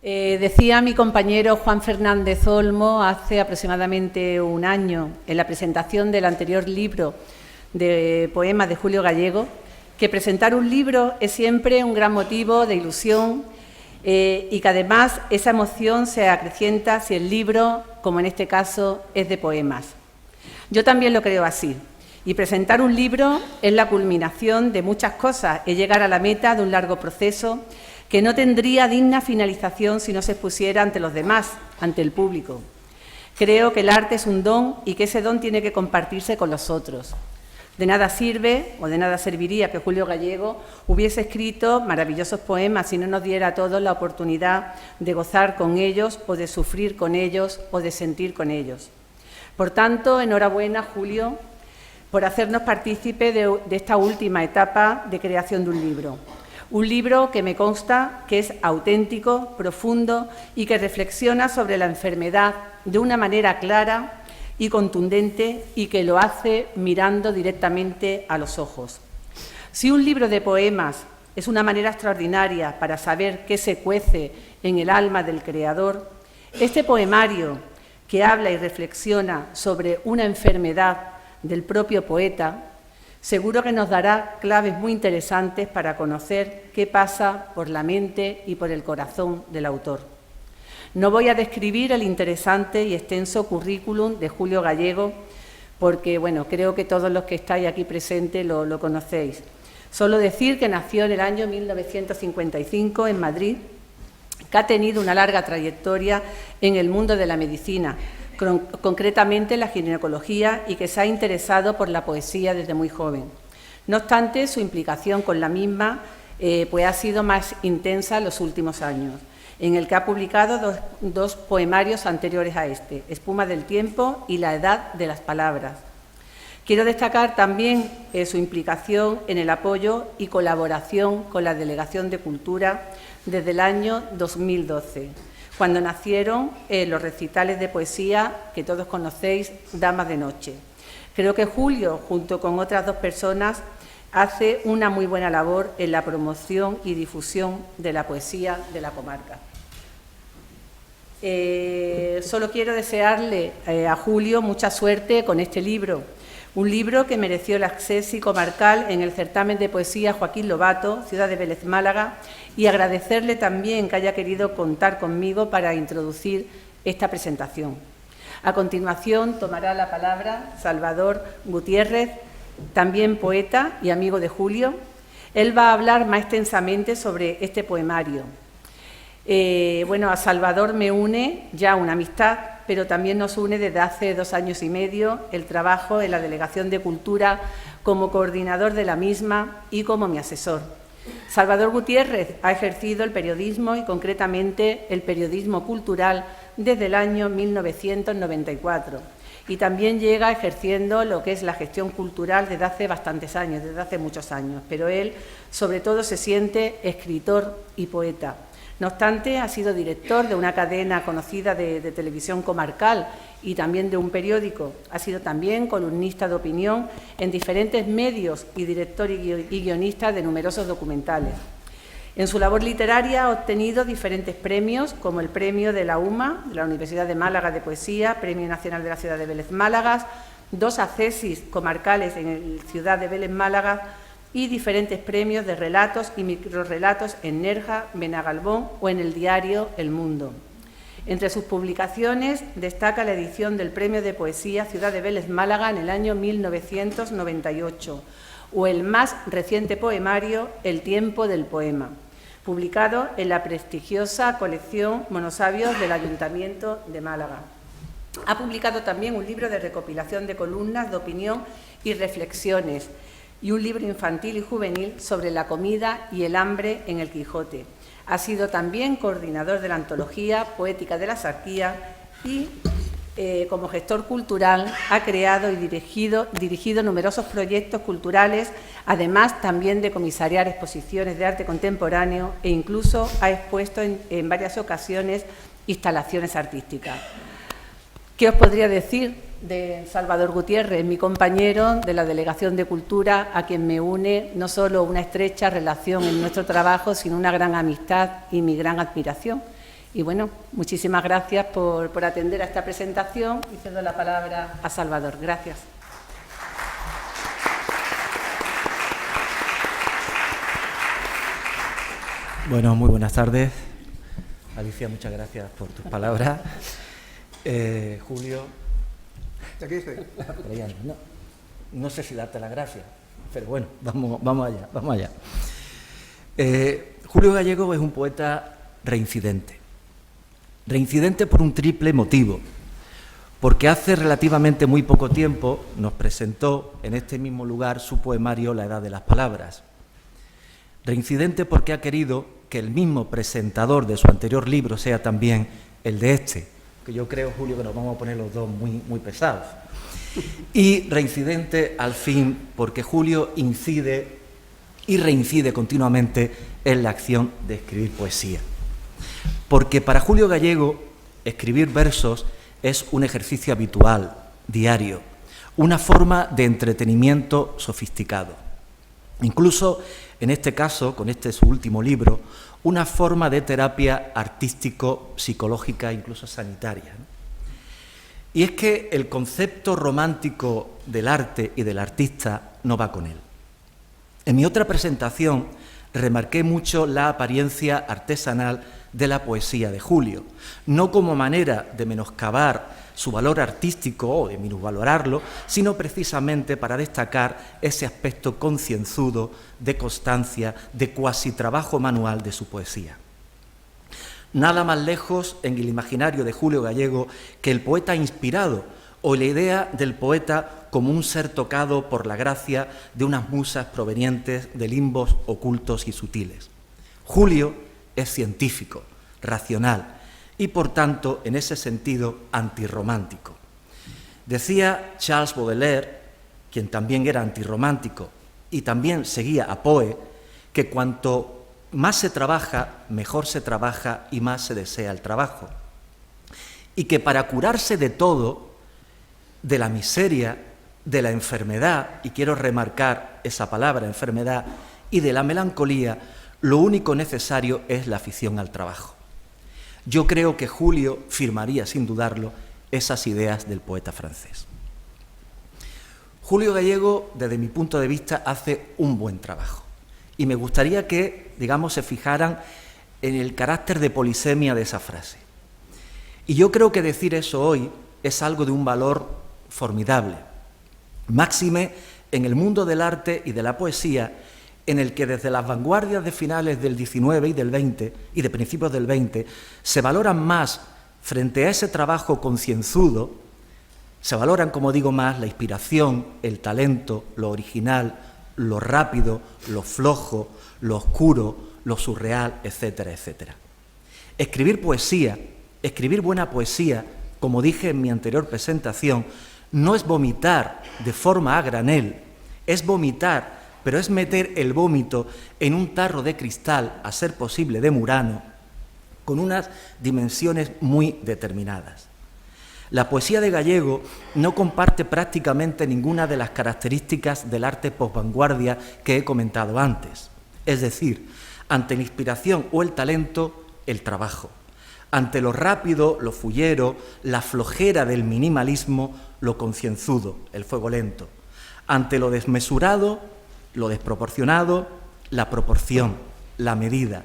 Decía mi compañero Juan Fernández Olmo hace aproximadamente un año, en la presentación del anterior libro de poemas de Julio Gallego, que presentar un libro es siempre un gran motivo de ilusión y que además esa emoción se acrecienta si el libro, como en este caso, es de poemas. Yo también lo creo así. Y presentar un libro es la culminación de muchas cosas, es llegar a la meta de un largo proceso que no tendría digna finalización si no se expusiera ante los demás, ante el público. Creo que el arte es un don y que ese don tiene que compartirse con los otros. De nada sirve o de nada serviría que Julio Gallego hubiese escrito maravillosos poemas si no nos diera a todos la oportunidad de gozar con ellos o de sufrir con ellos o de sentir con ellos. Por tanto, enhorabuena, Julio, por hacernos partícipe de esta última etapa de creación de un libro. Un libro que me consta que es auténtico, profundo y que reflexiona sobre la enfermedad de una manera clara y contundente y que lo hace mirando directamente a los ojos. Si un libro de poemas es una manera extraordinaria para saber qué se cuece en el alma del creador, este poemario que habla y reflexiona sobre una enfermedad del propio poeta, seguro que nos dará claves muy interesantes para conocer qué pasa por la mente y por el corazón del autor. No voy a describir el interesante y extenso currículum de Julio Gallego, porque bueno, creo que todos los que estáis aquí presentes lo conocéis. Solo decir que nació en el año 1955 en Madrid, que ha tenido una larga trayectoria en el mundo de la medicina, concretamente la ginecología, y que se ha interesado por la poesía desde muy joven. No obstante, su implicación con la misma pues ha sido más intensa en los últimos años, en el que ha publicado dos poemarios anteriores a este, Espuma del tiempo y La edad de las palabras. Quiero destacar también su implicación en el apoyo y colaboración con la Delegación de Cultura desde el año 2012. Cuando nacieron los recitales de poesía que todos conocéis, Damas de Noche. Creo que Julio, junto con otras dos personas, hace una muy buena labor en la promoción y difusión de la poesía de la comarca. Solo quiero desearle a Julio mucha suerte con este libro, un libro que mereció el acceso comarcal en el certamen de poesía Joaquín Lobato, Ciudad de Vélez, Málaga, y agradecerle también que haya querido contar conmigo para introducir esta presentación. A continuación tomará la palabra Salvador Gutiérrez, también poeta y amigo de Julio. Él va a hablar más extensamente sobre este poemario. A Salvador me une ya una amistad, pero también nos une desde hace 2 años y medio el trabajo en la Delegación de Cultura como coordinador de la misma y como mi asesor. Salvador Gutiérrez ha ejercido el periodismo y concretamente el periodismo cultural desde el año 1994 y también llega ejerciendo lo que es la gestión cultural desde hace bastantes años, desde hace muchos años, pero él sobre todo se siente escritor y poeta. No obstante, ha sido director de una cadena conocida de televisión comarcal y también de un periódico. Ha sido también columnista de opinión en diferentes medios y director y guionista de numerosos documentales. En su labor literaria ha obtenido diferentes premios, como el premio de la UMA, de la Universidad de Málaga de Poesía, Premio Nacional de la Ciudad de Vélez, Málaga, 2 accesis comarcales en la Ciudad de Vélez, Málaga, y diferentes premios de relatos y microrrelatos en Nerja, Benagalbón o en el diario El Mundo. Entre sus publicaciones destaca la edición del Premio de Poesía Ciudad de Vélez, Málaga en el año 1998 o el más reciente poemario El tiempo del poema, publicado en la prestigiosa colección Monosabios del Ayuntamiento de Málaga. Ha publicado también un libro de recopilación de columnas de opinión y reflexiones y un libro infantil y juvenil sobre la comida y el hambre en el Quijote. Ha sido también coordinador de la antología Poética de la Sarquía y, como gestor cultural, ha creado y dirigido numerosos proyectos culturales, además también de comisariar exposiciones de arte contemporáneo e incluso ha expuesto en varias ocasiones instalaciones artísticas. ¿Qué os podría decir de Salvador Gutiérrez, mi compañero de la Delegación de Cultura, a quien me une no solo una estrecha relación en nuestro trabajo, sino una gran amistad y mi gran admiración? Y bueno, muchísimas gracias por atender a esta presentación y cedo la palabra a Salvador. Gracias. Bueno, muy buenas tardes. Alicia, muchas gracias por tus palabras. Julio. Aquí estoy. No sé si darte las gracias, pero bueno, vamos allá. Julio Gallego es un poeta reincidente. Reincidente por un triple motivo. Porque hace relativamente muy poco tiempo nos presentó en este mismo lugar su poemario La Edad de las Palabras. Reincidente porque ha querido que el mismo presentador de su anterior libro sea también el de este, que yo creo, Julio, que nos vamos a poner los dos muy pesados. Y reincidente, al fin, porque Julio incide y reincide continuamente en la acción de escribir poesía. Porque para Julio Gallego, escribir versos es un ejercicio habitual, diario, una forma de entretenimiento sofisticado. Incluso, en este caso, con este su último libro, una forma de terapia artístico-psicológica, incluso sanitaria, ¿no? Y es que el concepto romántico del arte y del artista no va con él. En mi otra presentación remarqué mucho la apariencia artesanal de la poesía de Julio, no como manera de menoscabar su valor artístico o de minusvalorarlo, sino precisamente para destacar ese aspecto concienzudo, de constancia, de cuasi trabajo manual de su poesía. Nada más lejos en el imaginario de Julio Gallego que el poeta inspirado o la idea del poeta como un ser tocado por la gracia de unas musas provenientes de limbos ocultos y sutiles. Julio es científico, racional y, por tanto, en ese sentido, antirromántico. Decía Charles Baudelaire, quien también era antirromántico y también seguía a Poe, que cuanto más se trabaja, mejor se trabaja y más se desea el trabajo. Y que para curarse de todo, de la miseria, de la enfermedad, y quiero remarcar esa palabra, enfermedad, y de la melancolía, lo único necesario es la afición al trabajo. Yo creo que Julio firmaría, sin dudarlo, esas ideas del poeta francés. Julio Gallego, desde mi punto de vista, hace un buen trabajo. Y me gustaría que, digamos, se fijaran en el carácter de polisemia de esa frase. Y yo creo que decir eso hoy es algo de un valor formidable. Máxime en el mundo del arte y de la poesía, en el que desde las vanguardias de finales del XIX y del XX y de principios del XX se valoran más, frente a ese trabajo concienzudo, se valoran, como digo, más la inspiración, el talento, lo original, lo rápido, lo flojo, lo oscuro, lo surreal, etcétera, etcétera. Escribir poesía, escribir buena poesía, como dije en mi anterior presentación, no es vomitar de forma a granel, es vomitar, pero es meter el vómito en un tarro de cristal, a ser posible de Murano, con unas dimensiones muy determinadas. La poesía de Gallego no comparte prácticamente ninguna de las características del arte posvanguardia que he comentado antes. Es decir, ante la inspiración o el talento, el trabajo. Ante lo rápido, lo fullero, la flojera del minimalismo, lo concienzudo, el fuego lento. Ante lo desmesurado, lo desproporcionado, la proporción, la medida,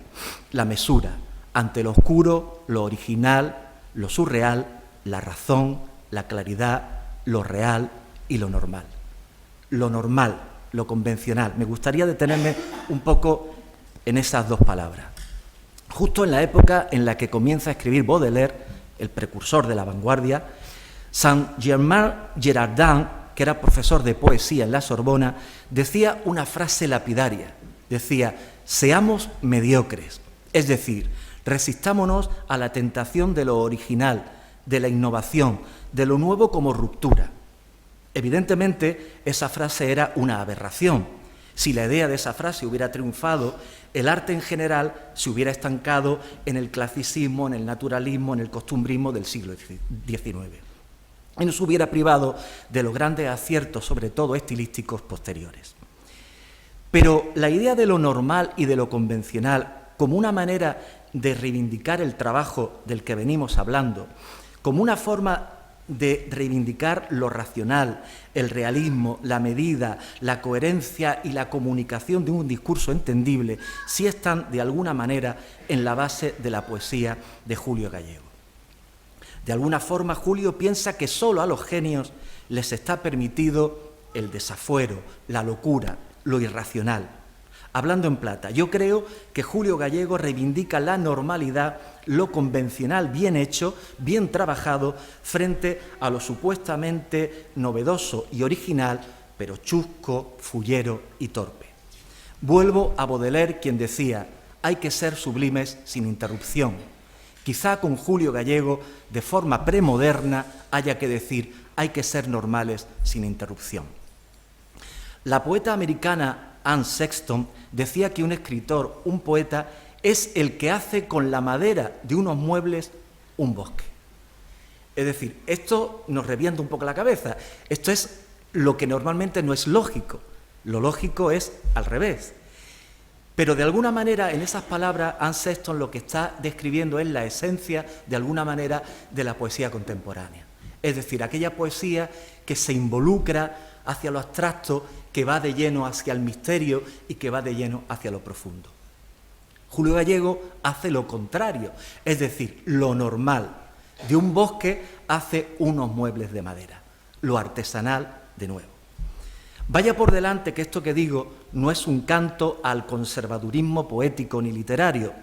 la mesura. Ante lo oscuro, lo original, lo surreal, la razón, la claridad, lo real y lo normal. Lo normal, lo convencional. Me gustaría detenerme un poco en esas dos palabras. Justo en la época en la que comienza a escribir Baudelaire, el precursor de la vanguardia, Saint-Germain Girardin, que era profesor de poesía en la Sorbona, decía una frase lapidaria. Decía, seamos mediocres, es decir, resistámonos a la tentación de lo original, de la innovación, de lo nuevo como ruptura. Evidentemente, esa frase era una aberración. Si la idea de esa frase hubiera triunfado, el arte en general se hubiera estancado en el clasicismo, en el naturalismo, en el costumbrismo del siglo XIX. Y nos hubiera privado de los grandes aciertos, sobre todo estilísticos, posteriores. Pero la idea de lo normal y de lo convencional como una manera de reivindicar el trabajo del que venimos hablando, como una forma de reivindicar lo racional, el realismo, la medida, la coherencia y la comunicación de un discurso entendible, sí están de alguna manera en la base de la poesía de Julio Gallego. De alguna forma, Julio piensa que solo a los genios les está permitido el desafuero, la locura, lo irracional. Hablando en plata, yo creo que Julio Gallego reivindica la normalidad, lo convencional bien hecho, bien trabajado, frente a lo supuestamente novedoso y original, pero chusco, fullero y torpe. Vuelvo a Baudelaire, quien decía: hay que ser sublimes sin interrupción. Quizá con Julio Gallego, de forma premoderna, haya que decir: hay que ser normales sin interrupción. La poeta americana Anne Sexton decía que un escritor, un poeta, es el que hace con la madera de unos muebles un bosque. Es decir, esto nos revienta un poco la cabeza. Esto es lo que normalmente no es lógico. Lo lógico es al revés. Pero de alguna manera, en esas palabras, Anne Sexton lo que está describiendo es la esencia, de alguna manera, de la poesía contemporánea. Es decir, aquella poesía que se involucra hacia lo abstracto, que va de lleno hacia el misterio y que va de lleno hacia lo profundo. Julio Gallego hace lo contrario, es decir, lo normal. De un bosque hace unos muebles de madera, lo artesanal de nuevo. Vaya por delante que esto que digo no es un canto al conservadurismo poético ni literario.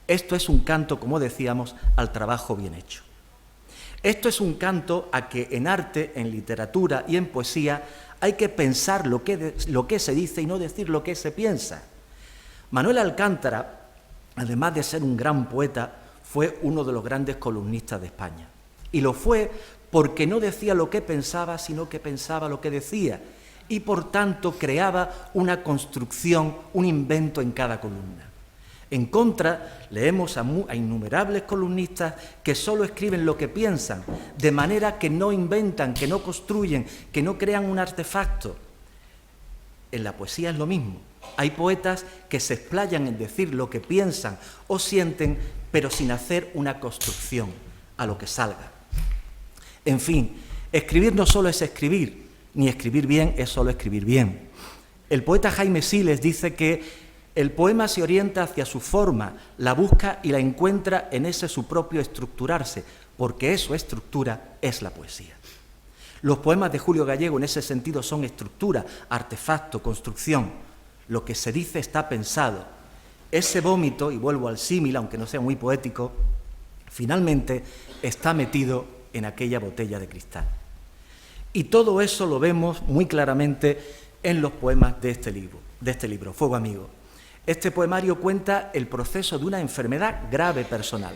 Esto es un canto, como decíamos, al trabajo bien hecho. Esto es un canto a que en arte, en literatura y en poesía hay que pensar lo que se dice y no decir lo que se piensa. Manuel Alcántara, además de ser un gran poeta, fue uno de los grandes columnistas de España. Y lo fue porque no decía lo que pensaba, sino que pensaba lo que decía. Y por tanto creaba una construcción, un invento en cada columna. En contra, leemos a innumerables columnistas que solo escriben lo que piensan, de manera que no inventan, que no construyen, que no crean un artefacto. En la poesía es lo mismo. Hay poetas que se explayan en decir lo que piensan o sienten, pero sin hacer una construcción a lo que salga. En fin, escribir no solo es escribir, ni escribir bien es solo escribir bien. El poeta Jaime Siles dice que el poema se orienta hacia su forma, la busca y la encuentra en ese su propio estructurarse, porque eso, estructura, es la poesía. Los poemas de Julio Gallego en ese sentido son estructura, artefacto, construcción. Lo que se dice está pensado. Ese vómito, y vuelvo al símil, aunque no sea muy poético, finalmente está metido en aquella botella de cristal. Y todo eso lo vemos muy claramente en los poemas de este libro, Fuego Amigo. Este poemario cuenta el proceso de una enfermedad grave personal,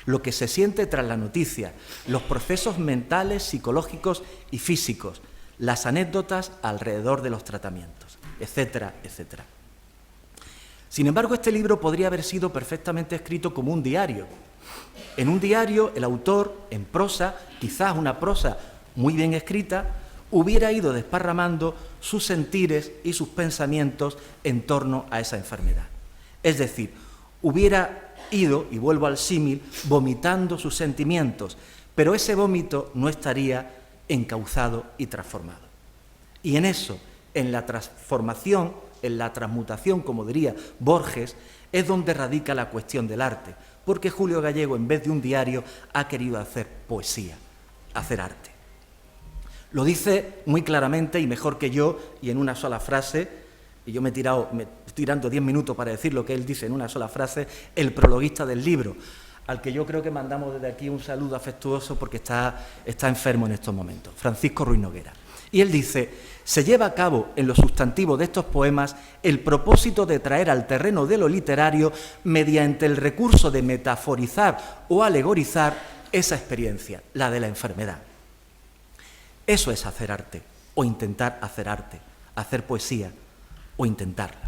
lo que se siente tras la noticia, los procesos mentales, psicológicos y físicos, las anécdotas alrededor de los tratamientos, etcétera, etcétera. Sin embargo, este libro podría haber sido perfectamente escrito como un diario. En un diario, el autor, en prosa, quizás una prosa muy bien escrita, hubiera ido desparramando sus sentires y sus pensamientos en torno a esa enfermedad. Es decir, hubiera ido, y vuelvo al símil, vomitando sus sentimientos, pero ese vómito no estaría encauzado y transformado. Y en eso, en la transformación, en la transmutación, como diría Borges, es donde radica la cuestión del arte, porque Julio Gallego, en vez de un diario, ha querido hacer poesía, hacer arte. Lo dice muy claramente y mejor que yo, y en una sola frase, y yo me estoy tirando 10 minutos para decir lo que él dice en una sola frase, el prologuista del libro, al que yo creo que mandamos desde aquí un saludo afectuoso porque está enfermo en estos momentos, Francisco Ruiz Noguera. Y él dice: se lleva a cabo en los sustantivos de estos poemas el propósito de traer al terreno de lo literario, mediante el recurso de metaforizar o alegorizar esa experiencia, la de la enfermedad. Eso es hacer arte, o intentar hacer poesía, o intentarla.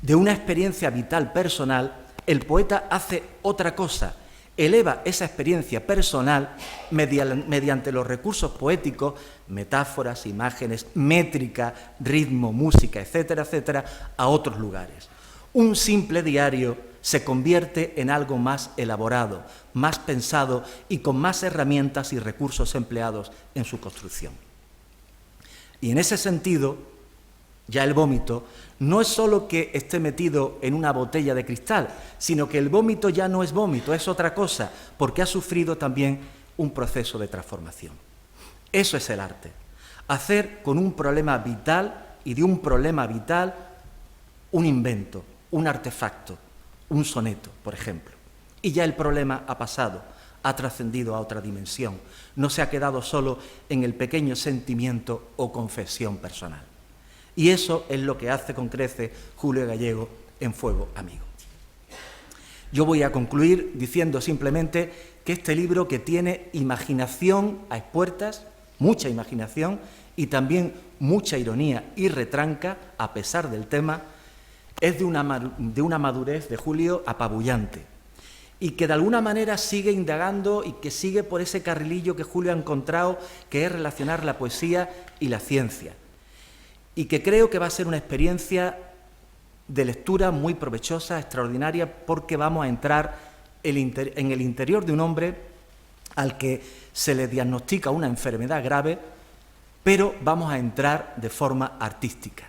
De una experiencia vital personal, el poeta hace otra cosa, eleva esa experiencia personal mediante los recursos poéticos, metáforas, imágenes, métrica, ritmo, música, etcétera, etcétera, a otros lugares. Un simple diario se convierte en algo más elaborado, más pensado y con más herramientas y recursos empleados en su construcción. Y en ese sentido, ya el vómito no es solo que esté metido en una botella de cristal, sino que el vómito ya no es vómito, es otra cosa, porque ha sufrido también un proceso de transformación. Eso es el arte, hacer con un problema vital y de un problema vital un invento, un artefacto, un soneto, por ejemplo. Y ya el problema ha pasado, ha trascendido a otra dimensión, no se ha quedado solo en el pequeño sentimiento o confesión personal. Y eso es lo que hace con creces Julio Gallego en Fuego Amigo. Yo voy a concluir diciendo simplemente que este libro, que tiene imaginación a expuertas, mucha imaginación y también mucha ironía y retranca, a pesar del tema, es de una madurez de Julio apabullante y que de alguna manera sigue indagando y que sigue por ese carrilillo que Julio ha encontrado, que es relacionar la poesía y la ciencia, y que creo que va a ser una experiencia de lectura muy provechosa, extraordinaria, porque vamos a entrar en el interior de un hombre al que se le diagnostica una enfermedad grave, pero vamos a entrar de forma artística.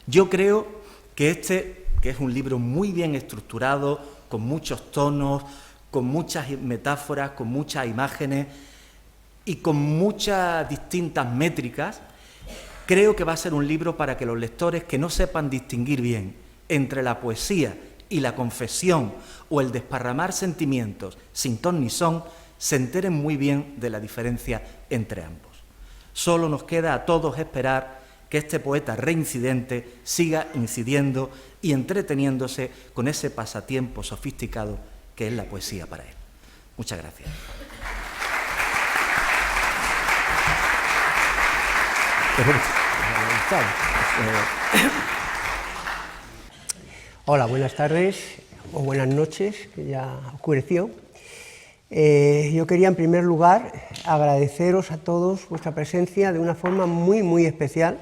Yo creo que que es un libro muy bien estructurado, con muchos tonos, con muchas metáforas, con muchas imágenes y con muchas distintas métricas, creo que va a ser un libro para que los lectores que no sepan distinguir bien entre la poesía y la confesión o el desparramar sentimientos sin ton ni son, se enteren muy bien de la diferencia entre ambos. Solo nos queda a todos esperar que este poeta reincidente siga incidiendo y entreteniéndose con ese pasatiempo sofisticado que es la poesía para él. Muchas gracias. Hola, buenas tardes o buenas noches, que ya oscureció. Yo quería en primer lugar agradeceros a todos vuestra presencia de una forma muy especial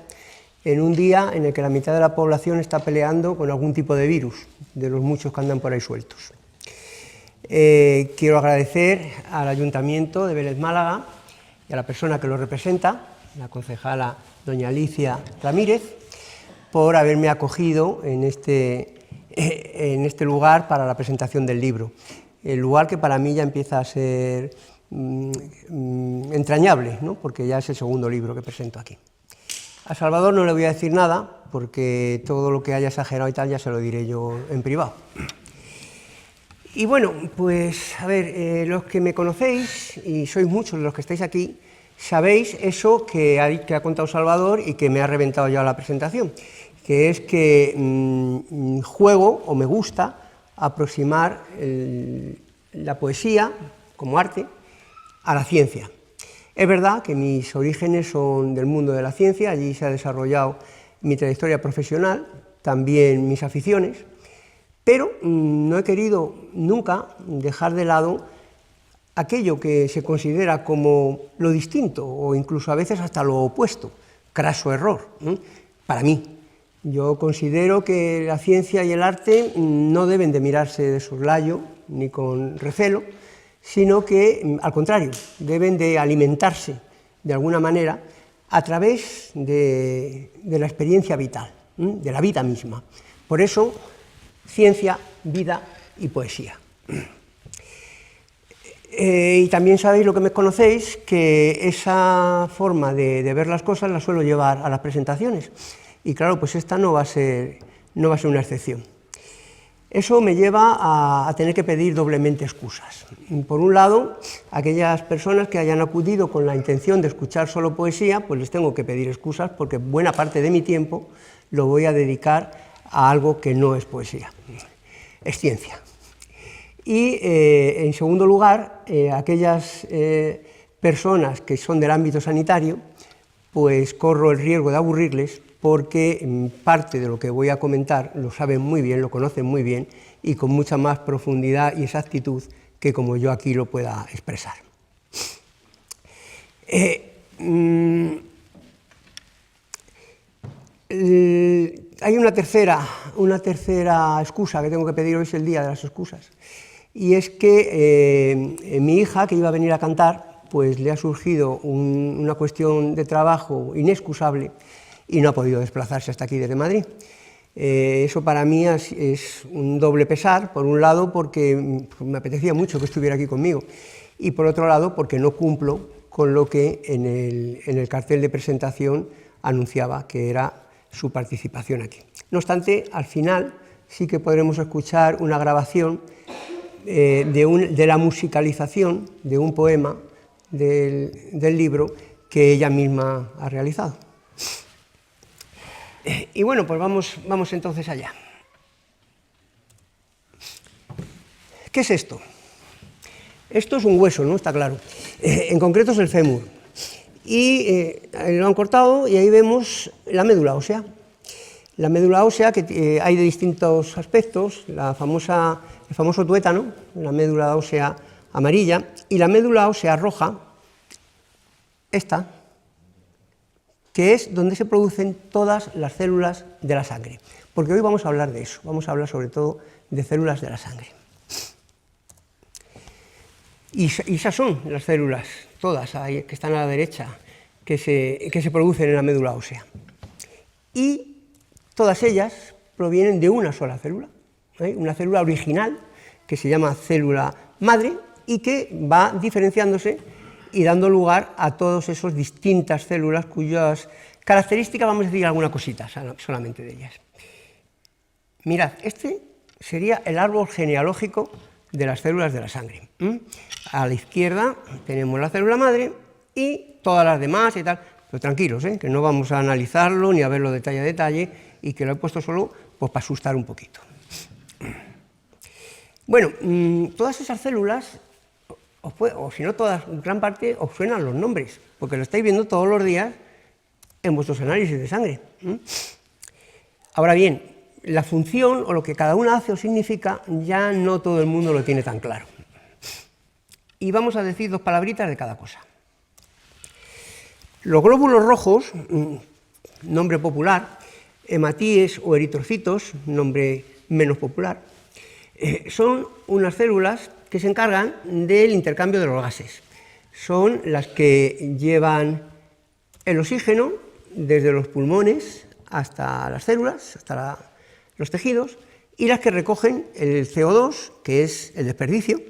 en un día en el que la mitad de la población está peleando con algún tipo de virus, de los muchos que andan por ahí sueltos. Quiero agradecer al Ayuntamiento de Vélez Málaga y a la persona que lo representa, la concejala doña Alicia Ramírez, por haberme acogido en este lugar para la presentación del libro. El lugar que para mí ya empieza a ser entrañable, ¿no? Porque ya es el segundo libro que presento aquí. A Salvador no le voy a decir nada, porque todo lo que haya exagerado y tal ya se lo diré yo en privado. Y bueno, pues a ver, los que me conocéis, y sois muchos los que estáis aquí, sabéis eso que ha contado Salvador y que me ha reventado ya la presentación, que es que juego o me gusta aproximar la poesía como arte a la ciencia. Es verdad que mis orígenes son del mundo de la ciencia, allí se ha desarrollado mi trayectoria profesional, también mis aficiones, pero no he querido nunca dejar de lado aquello que se considera como lo distinto o incluso a veces hasta lo opuesto, craso error, para mí. Yo considero que la ciencia y el arte no deben de mirarse de soslayo ni con recelo, sino que, al contrario, deben de alimentarse de alguna manera a través de la experiencia vital, de la vida misma. Por eso, ciencia, vida y poesía. Y también sabéis, lo que me conocéis, que esa forma de ver las cosas la suelo llevar a las presentaciones. Y claro, pues esta no va a ser una excepción. Eso me lleva a tener que pedir doblemente excusas. Por un lado, aquellas personas que hayan acudido con la intención de escuchar solo poesía, pues les tengo que pedir excusas porque buena parte de mi tiempo lo voy a dedicar a algo que no es poesía, es ciencia. Y en segundo lugar, aquellas personas que son del ámbito sanitario, pues corro el riesgo de aburrirles, porque parte de lo que voy a comentar lo saben muy bien, lo conocen muy bien y con mucha más profundidad y exactitud que como yo aquí lo pueda expresar. hay una tercera excusa que tengo que pedir, hoy es el día de las excusas, y es que mi hija, que iba a venir a cantar, pues le ha surgido una cuestión de trabajo inexcusable y no ha podido desplazarse hasta aquí desde Madrid. Eso para mí es un doble pesar, por un lado porque me apetecía mucho que estuviera aquí conmigo, y por otro lado porque no cumplo con lo que en el cartel de presentación anunciaba que era su participación aquí. No obstante, al final sí que podremos escuchar una grabación de la musicalización de un poema del libro que ella misma ha realizado. Y bueno, pues vamos entonces allá. ¿Qué es esto? Esto es un hueso, ¿no? Está claro. En concreto es el fémur. Y lo han cortado y ahí vemos la médula ósea. La médula ósea, que hay de distintos aspectos, el famoso tuétano, la médula ósea amarilla, y la médula ósea roja, esta, que es donde se producen todas las células de la sangre. Porque hoy vamos a hablar de eso, vamos a hablar sobre todo de células de la sangre. Y esas son las células, todas ahí, que están a la derecha, que se producen en la médula ósea. Y todas ellas provienen de una sola célula, una célula original, que se llama célula madre, y que va diferenciándose y dando lugar a todas esas distintas células cuyas características vamos a decir alguna cosita solamente de ellas. Mirad, este sería el árbol genealógico de las células de la sangre. A la izquierda tenemos la célula madre y todas las demás y tal, pero tranquilos, que no vamos a analizarlo ni a verlo detalle a detalle y que lo he puesto solo pues, para asustar un poquito. Bueno, todas esas células, o si no todas, gran parte, os suenan los nombres, porque lo estáis viendo todos los días en vuestros análisis de sangre. Ahora bien, la función o lo que cada una hace o significa ya no todo el mundo lo tiene tan claro. Y vamos a decir dos palabritas de cada cosa. Los glóbulos rojos, nombre popular, hematíes o eritrocitos, nombre menos popular, son unas células que se encargan del intercambio de los gases. Son las que llevan el oxígeno desde los pulmones hasta las células, hasta los tejidos, y las que recogen el CO2, que es el desperdicio.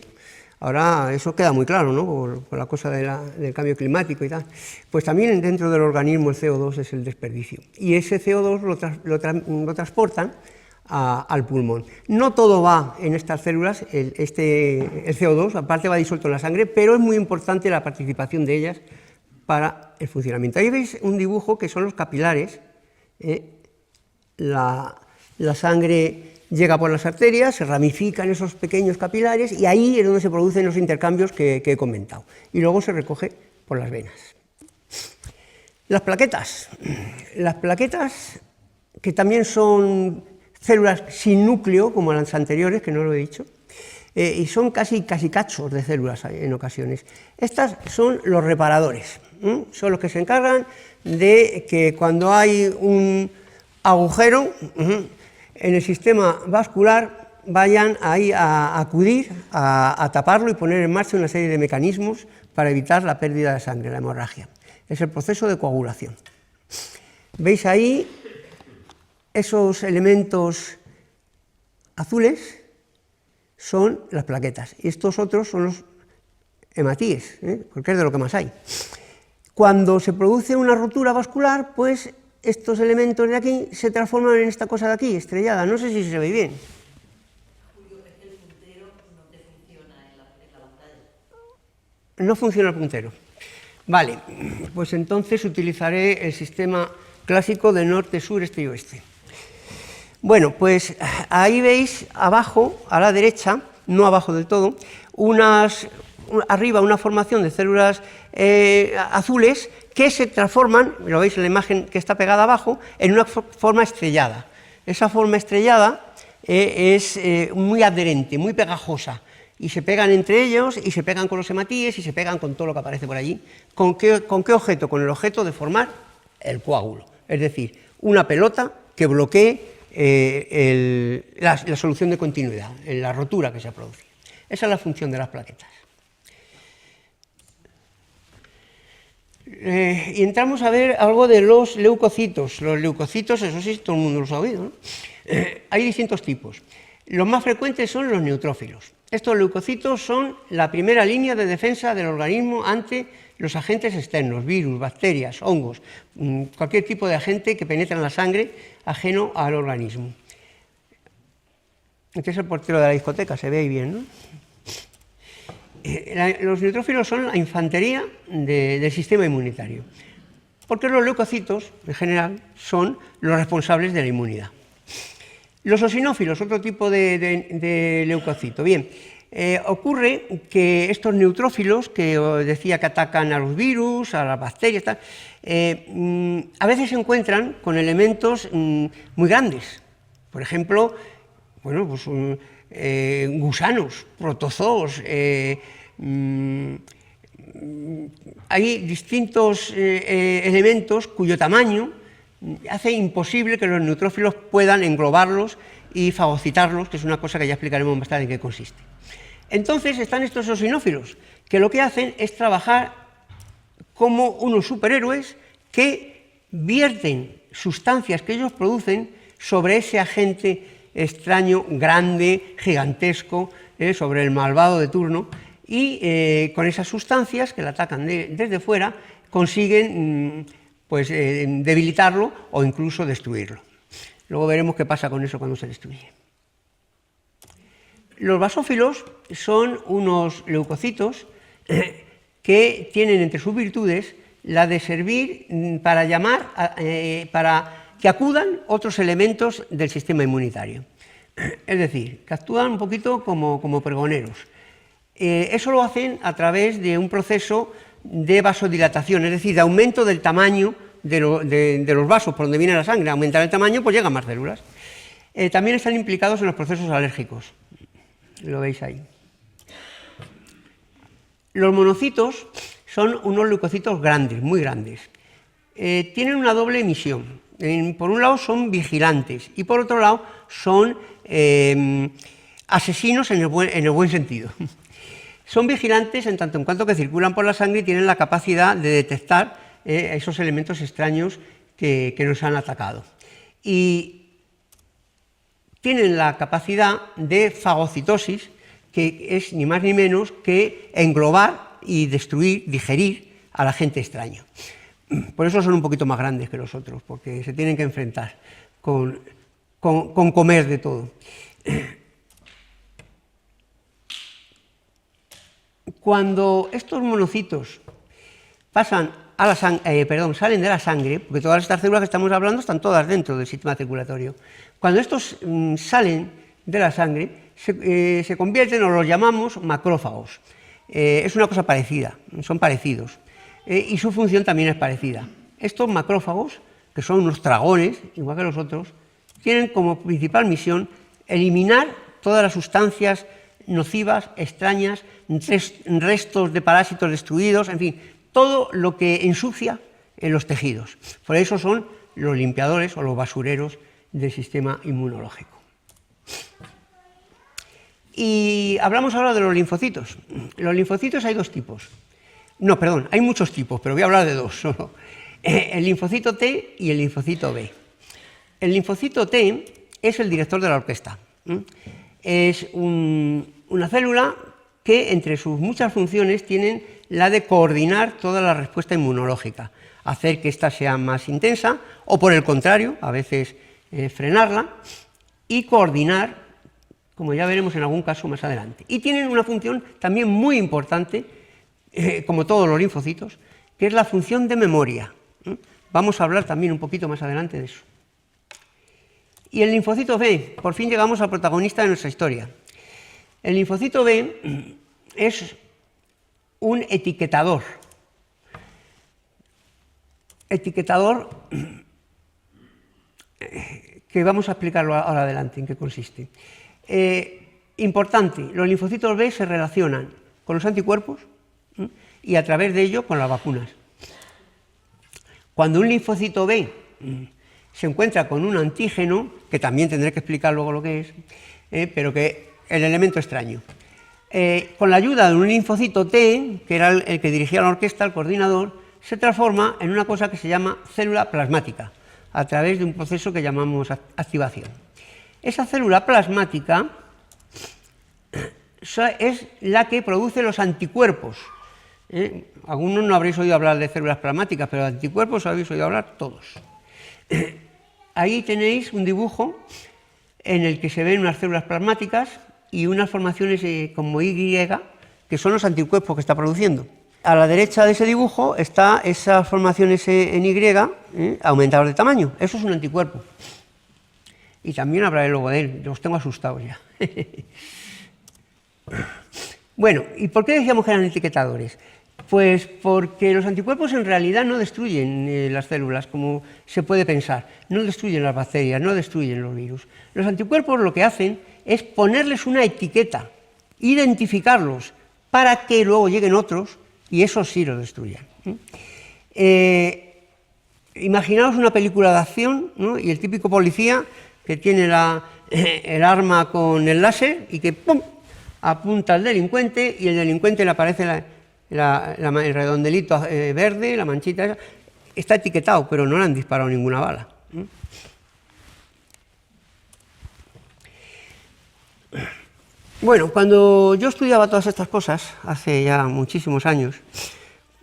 Ahora eso queda muy claro, ¿no? Por la cosa del cambio climático y tal. Pues también dentro del organismo el CO2 es el desperdicio. Y ese CO2 lo transportan al pulmón. No todo va en estas células, el CO2, aparte va disuelto en la sangre, pero es muy importante la participación de ellas para el funcionamiento. Ahí veis un dibujo que son los capilares. La sangre llega por las arterias, se ramifican esos pequeños capilares y ahí es donde se producen los intercambios que he comentado. Y luego se recoge por las venas. Las plaquetas. Las plaquetas, que también son células sin núcleo, como las anteriores, que no lo he dicho, y son casi cachos de células en ocasiones. Estas son los reparadores, son los que se encargan de que cuando hay un agujero en el sistema vascular vayan ahí a acudir a taparlo y poner en marcha una serie de mecanismos para evitar la pérdida de sangre, la hemorragia. Es el proceso de coagulación. ¿Veis ahí esos elementos azules? Son las plaquetas y estos otros son los hematíes, porque es de lo que más hay. Cuando se produce una rotura vascular, pues estos elementos de aquí se transforman en esta cosa de aquí, estrellada. No sé si se ve bien. Julio, es que el puntero no te funciona en la pantalla. No funciona el puntero. Vale, pues entonces utilizaré el sistema clásico de norte, sur, este y oeste. Bueno, pues ahí veis abajo, a la derecha, no abajo del todo, arriba una formación de células azules que se transforman, lo veis en la imagen que está pegada abajo, en una forma estrellada. Esa forma estrellada es muy adherente, muy pegajosa, y se pegan entre ellos, y se pegan con los hematíes, y se pegan con todo lo que aparece por allí. ¿Con qué objeto? Con el objeto de formar el coágulo, es decir, una pelota que bloquee la solución de continuidad, la rotura que se produce. Esa es la función de las plaquetas. Y entramos a ver algo de los leucocitos. Los leucocitos, eso sí, todo el mundo los ha oído, ¿no? Hay distintos tipos. Los más frecuentes son los neutrófilos. Estos leucocitos son la primera línea de defensa del organismo ante los agentes externos, virus, bacterias, hongos, cualquier tipo de agente que penetra en la sangre ajeno al organismo. Este es el portero de la discoteca, se ve ahí bien, ¿no? Los neutrófilos son la infantería del sistema inmunitario, porque los leucocitos, en general, son los responsables de la inmunidad. Los eosinófilos, otro tipo de leucocito. Bien, ocurre que estos neutrófilos, que os decía que atacan a los virus, a las bacterias, a veces se encuentran con elementos muy grandes. Por ejemplo, bueno, pues, gusanos, protozoos. Hay distintos elementos cuyo tamaño hace imposible que los neutrófilos puedan englobarlos y fagocitarlos, que es una cosa que ya explicaremos más tarde en qué consiste. Entonces están estos eosinófilos, que lo que hacen es trabajar como unos superhéroes que vierten sustancias que ellos producen sobre ese agente extraño, grande, gigantesco, sobre el malvado de turno, y con esas sustancias que la atacan desde fuera consiguen pues, debilitarlo o incluso destruirlo. Luego veremos qué pasa con eso cuando se destruye. Los basófilos son unos leucocitos que tienen entre sus virtudes la de servir para llamar, para que acudan otros elementos del sistema inmunitario. Es decir, que actúan un poquito como pregoneros. Eso lo hacen a través de un proceso de vasodilatación, es decir, de aumento del tamaño de los vasos por donde viene la sangre. Aumentar el tamaño, pues llegan más células. También están implicados en los procesos alérgicos. Lo veis ahí. Los monocitos son unos leucocitos grandes, muy grandes. Tienen una doble misión. Por un lado son vigilantes y por otro lado son asesinos en el buen sentido. Son vigilantes en tanto en cuanto que circulan por la sangre y tienen la capacidad de detectar esos elementos extraños que nos han atacado. Y tienen la capacidad de fagocitosis, que es ni más ni menos que englobar y destruir, digerir al agente extraño. Por eso son un poquito más grandes que los otros, porque se tienen que enfrentar con comer de todo. Cuando estos monocitos pasan a la salen de la sangre, porque todas estas células que estamos hablando están todas dentro del sistema circulatorio, cuando estos salen de la sangre, se convierten, o los llamamos macrófagos. Es una cosa parecida, son parecidos, y su función también es parecida. Estos macrófagos, que son unos dragones, igual que los otros, tienen como principal misión eliminar todas las sustancias nocivas, extrañas, restos de parásitos destruidos, en fin, todo lo que ensucia en los tejidos. Por eso son los limpiadores o los basureros del sistema inmunológico. Y hablamos ahora de los linfocitos. Los linfocitos hay dos tipos. No, perdón, hay muchos tipos, pero voy a hablar de dos solo. El linfocito T y el linfocito B. El linfocito T es el director de la orquesta. Es una célula que entre sus muchas funciones tienen la de coordinar toda la respuesta inmunológica, hacer que ésta sea más intensa o por el contrario, a veces frenarla y coordinar, como ya veremos en algún caso más adelante. Y tienen una función también muy importante, como todos los linfocitos, que es la función de memoria. Vamos a hablar también un poquito más adelante de eso. Y el linfocito B, por fin llegamos al protagonista de nuestra historia. El linfocito B es un etiquetador. Etiquetador que vamos a explicarlo ahora adelante en qué consiste. Importante, los linfocitos B se relacionan con los anticuerpos y a través de ello con las vacunas. Cuando un linfocito B se encuentra con un antígeno, que también tendré que explicar luego lo que es, pero que el elemento extraño. Con la ayuda de un linfocito T, que era el que dirigía la orquesta, el coordinador, se transforma en una cosa que se llama célula plasmática, a través de un proceso que llamamos activación. Esa célula plasmática es la que produce los anticuerpos. Algunos no habréis oído hablar de células plasmáticas, pero de anticuerpos habéis oído hablar todos. Ahí tenéis un dibujo en el que se ven unas células plasmáticas y unas formaciones como Y, que son los anticuerpos que está produciendo. A la derecha de ese dibujo están esas formaciones en Y aumentadas de tamaño. Eso es un anticuerpo. Y también hablaré luego de él, los tengo asustados ya. Bueno, ¿y por qué decíamos que eran etiquetadores? Pues porque los anticuerpos en realidad no destruyen las células, como se puede pensar. No destruyen las bacterias, no destruyen los virus. Los anticuerpos lo que hacen es ponerles una etiqueta, identificarlos, para que luego lleguen otros y esos sí los destruyan. Imaginaos una película de acción, ¿no? Y el típico policía que tiene el arma con el láser y que ¡pum!, apunta al delincuente y el delincuente le aparece el redondelito verde, la manchita esa. Está etiquetado, pero no le han disparado ninguna bala. Bueno, cuando yo estudiaba todas estas cosas, hace ya muchísimos años,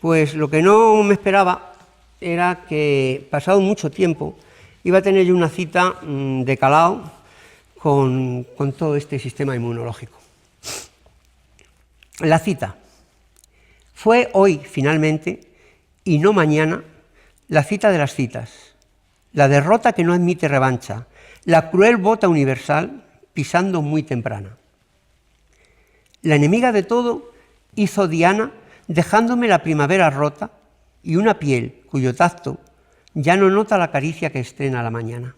pues lo que no me esperaba era que, pasado mucho tiempo, iba a tener yo una cita de calado con todo este sistema inmunológico. La cita fue hoy, finalmente, y no mañana, la cita de las citas, la derrota que no admite revancha, la cruel bota universal pisando muy temprana. La enemiga de todo hizo diana, dejándome la primavera rota y una piel cuyo tacto ya no nota la caricia que estrena la mañana.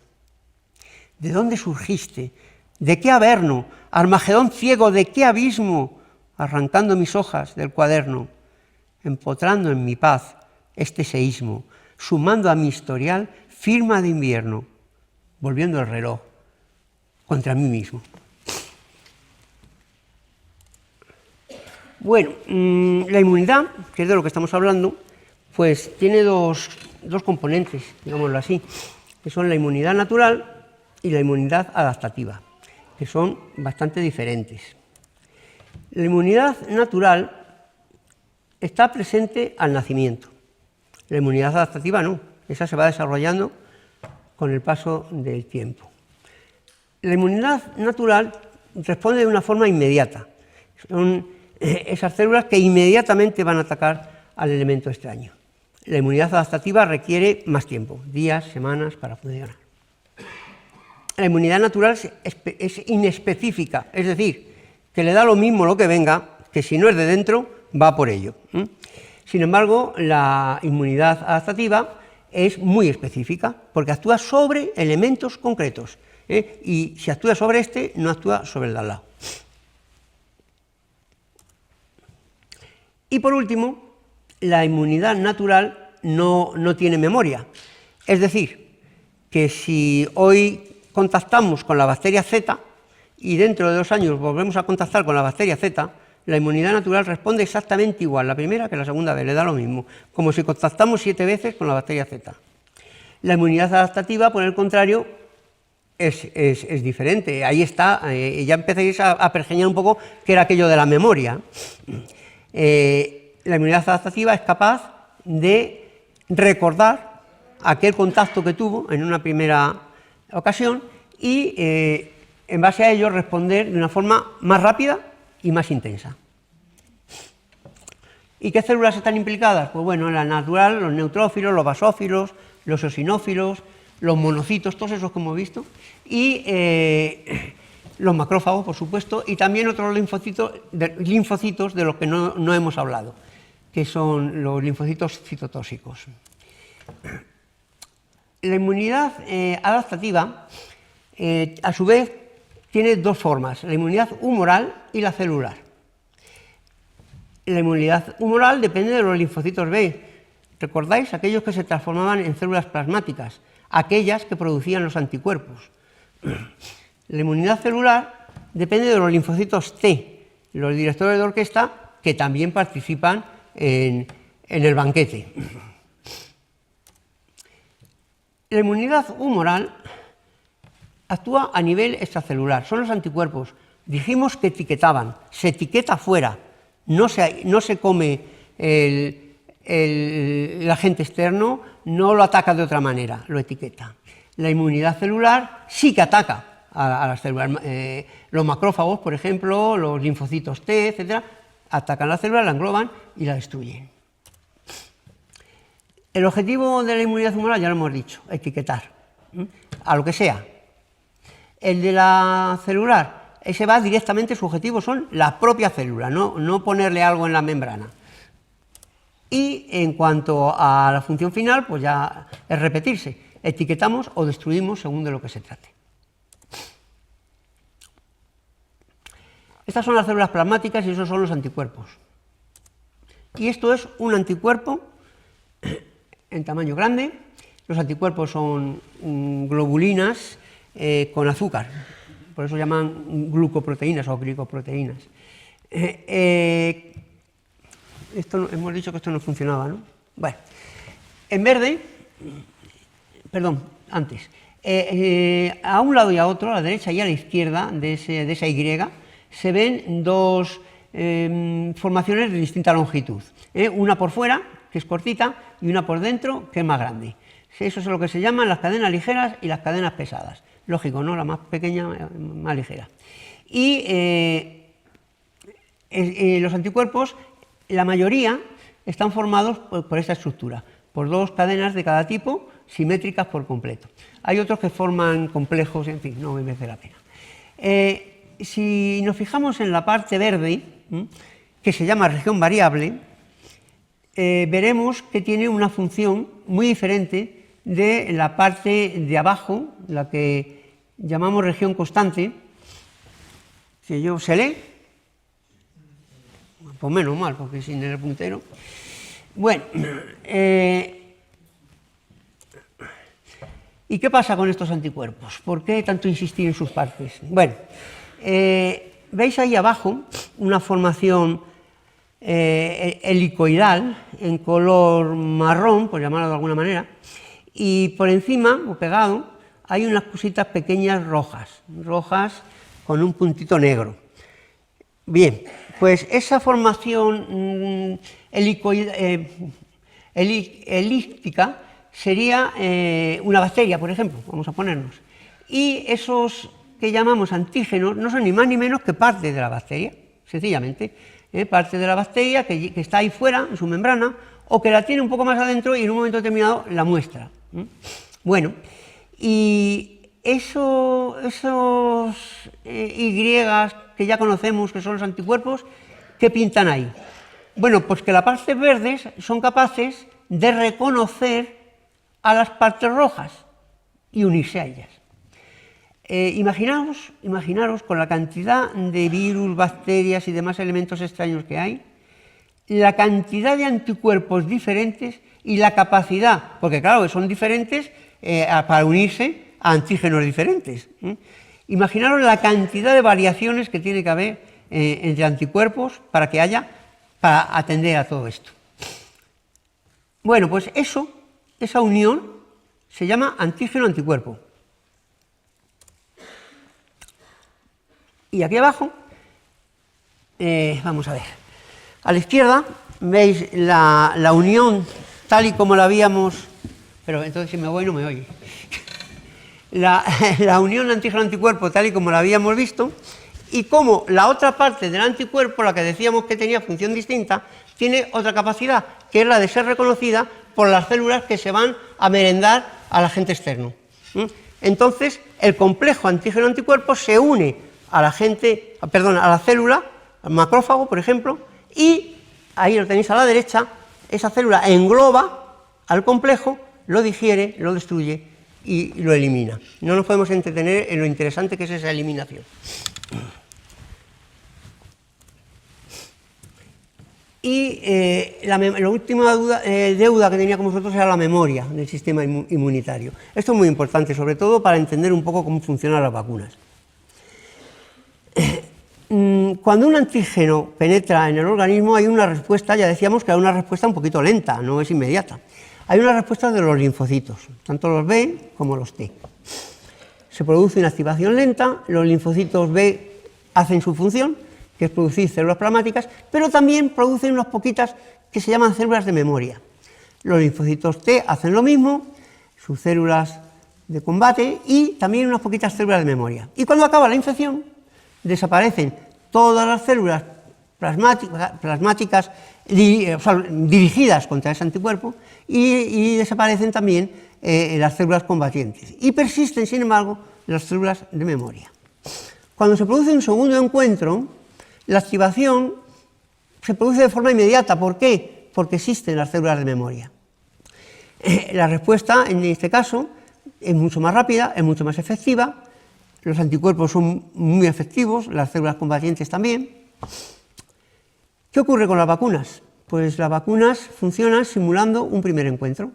¿De dónde surgiste? ¿De qué averno? Armagedón ciego, ¿de qué abismo? Arrancando mis hojas del cuaderno, empotrando en mi paz este seísmo, sumando a mi historial firma de invierno, volviendo el reloj contra mí mismo. Bueno, la inmunidad, que es de lo que estamos hablando, pues tiene dos componentes, digámoslo así, que son la inmunidad natural y la inmunidad adaptativa, que son bastante diferentes. La inmunidad natural está presente al nacimiento, la inmunidad adaptativa no, esa se va desarrollando con el paso del tiempo. La inmunidad natural responde de una forma inmediata, son esas células que inmediatamente van a atacar al elemento extraño. La inmunidad adaptativa requiere más tiempo, días, semanas, para funcionar. La inmunidad natural es inespecífica, es decir, que le da lo mismo lo que venga, que si no es de dentro, va por ello. Sin embargo, la inmunidad adaptativa es muy específica, porque actúa sobre elementos concretos, y si actúa sobre este, no actúa sobre el de al lado. Y por último, la inmunidad natural no tiene memoria. Es decir, que si hoy contactamos con la bacteria Z y dentro de 2 años volvemos a contactar con la bacteria Z, la inmunidad natural responde exactamente igual, la primera que la segunda vez, le da lo mismo, como si contactamos 7 veces con la bacteria Z. La inmunidad adaptativa, por el contrario, es diferente. Ahí está, ya empezáis a pergeñar un poco qué era aquello de la memoria. La inmunidad adaptativa es capaz de recordar aquel contacto que tuvo en una primera ocasión y en base a ello responder de una forma más rápida y más intensa. ¿Y qué células están implicadas? Pues bueno, en la natural, los neutrófilos, los basófilos, los eosinófilos, los monocitos, todos esos que hemos visto, y los macrófagos, por supuesto, y también otros linfocitos de los que no hemos hablado, que son los linfocitos citotóxicos. La inmunidad adaptativa, a su vez, tiene 2 formas, la inmunidad humoral y la celular. La inmunidad humoral depende de los linfocitos B. ¿Recordáis? Aquellos que se transformaban en células plasmáticas. aquellas que producían los anticuerpos. La inmunidad celular depende de los linfocitos T, los directores de orquesta que también participan en el banquete. La inmunidad humoral actúa a nivel extracelular, son los anticuerpos. Dijimos que etiquetaban, se etiqueta fuera, no se come el agente externo, no lo ataca de otra manera, lo etiqueta. La inmunidad celular sí que ataca a las células. Los macrófagos, por ejemplo, los linfocitos T, etcétera, atacan la célula, la engloban y la destruyen. El objetivo de la inmunidad humoral ya lo hemos dicho, etiquetar, a lo que sea. El de la celular, ese va directamente, su objetivo son la propia célula, no ponerle algo en la membrana. Y en cuanto a la función final, pues ya es repetirse, etiquetamos o destruimos según de lo que se trate. Estas son las células plasmáticas y esos son los anticuerpos. Y esto es un anticuerpo en tamaño grande. Los anticuerpos son globulinas con azúcar, por eso llaman glucoproteínas o glicoproteínas. Hemos dicho que esto no funcionaba, ¿no? Bueno, en verde, perdón, antes, a un lado y a otro, a la derecha y a la izquierda de esa Y, se ven dos formaciones de distinta longitud. Una por fuera, que es cortita, y una por dentro, que es más grande. Eso es lo que se llaman las cadenas ligeras y las cadenas pesadas. Lógico, ¿no? La más pequeña, más ligera. Y los anticuerpos, la mayoría, están formados por esta estructura, por dos cadenas de cada tipo, simétricas por completo. Hay otros que forman complejos, en fin, no me merece la pena. Si nos fijamos en la parte verde, que se llama región variable, veremos que tiene una función muy diferente de la parte de abajo, la que llamamos región constante, que se lee, pues menos mal, porque sin el puntero. Bueno, ¿y qué pasa con estos anticuerpos? ¿Por qué tanto insistir en sus partes? Bueno, veis ahí abajo una formación helicoidal en color marrón, por llamarlo de alguna manera, y por encima, o pegado, hay unas cositas pequeñas rojas con un puntito negro. Bien, pues esa formación elíptica sería una bacteria, por ejemplo, vamos a ponernos. Y esos que llamamos antígenos no son ni más ni menos que parte de la bacteria, sencillamente. Parte de la bacteria que está ahí fuera, en su membrana, o que la tiene un poco más adentro y en un momento determinado la muestra. Bueno, y esos Y que ya conocemos, que son los anticuerpos, ¿qué pintan ahí? Bueno, pues que las partes verdes son capaces de reconocer a las partes rojas y unirse a ellas. Imaginaros con la cantidad de virus, bacterias y demás elementos extraños que hay, la cantidad de anticuerpos diferentes y la capacidad, porque claro, son diferentes para unirse a antígenos diferentes. Imaginaros la cantidad de variaciones que tiene que haber entre anticuerpos para atender a todo esto. Bueno, pues esa unión se llama antígeno-anticuerpo. Y aquí abajo, vamos a ver, a la izquierda veis la unión tal y como la habíamos, pero entonces si me voy no me oye, la unión antígeno-anticuerpo tal y como la habíamos visto, y como la otra parte del anticuerpo, la que decíamos que tenía función distinta, tiene otra capacidad, que es la de ser reconocida por las células que se van a merendar al agente externo. Entonces, el complejo antígeno-anticuerpo se une a la célula, al macrófago, por ejemplo, y ahí lo tenéis a la derecha, esa célula engloba al complejo, lo digiere, lo destruye y lo elimina. No nos podemos entretener en lo interesante que es esa eliminación. Y la última deuda que tenía con vosotros era la memoria del sistema inmunitario. Esto es muy importante, sobre todo para entender un poco cómo funcionan las vacunas. Cuando un antígeno penetra en el organismo hay una respuesta, ya decíamos que hay una respuesta un poquito lenta, no es inmediata. Hay una respuesta de los linfocitos, tanto los B como los T. Se produce una activación lenta, los linfocitos B hacen su función, que es producir células plasmáticas, pero también producen unas poquitas que se llaman células de memoria. Los linfocitos T hacen lo mismo, sus células de combate y también unas poquitas células de memoria. Y cuando acaba la infección, desaparecen todas las células plasmáticas dirigidas contra ese anticuerpo y desaparecen también las células combatientes. Y persisten, sin embargo, las células de memoria. Cuando se produce un segundo encuentro, la activación se produce de forma inmediata. ¿Por qué? Porque existen las células de memoria. La respuesta, en este caso, es mucho más rápida, es mucho más efectiva. Los anticuerpos son muy efectivos, las células combatientes también. ¿Qué ocurre con las vacunas? Pues las vacunas funcionan simulando un primer encuentro.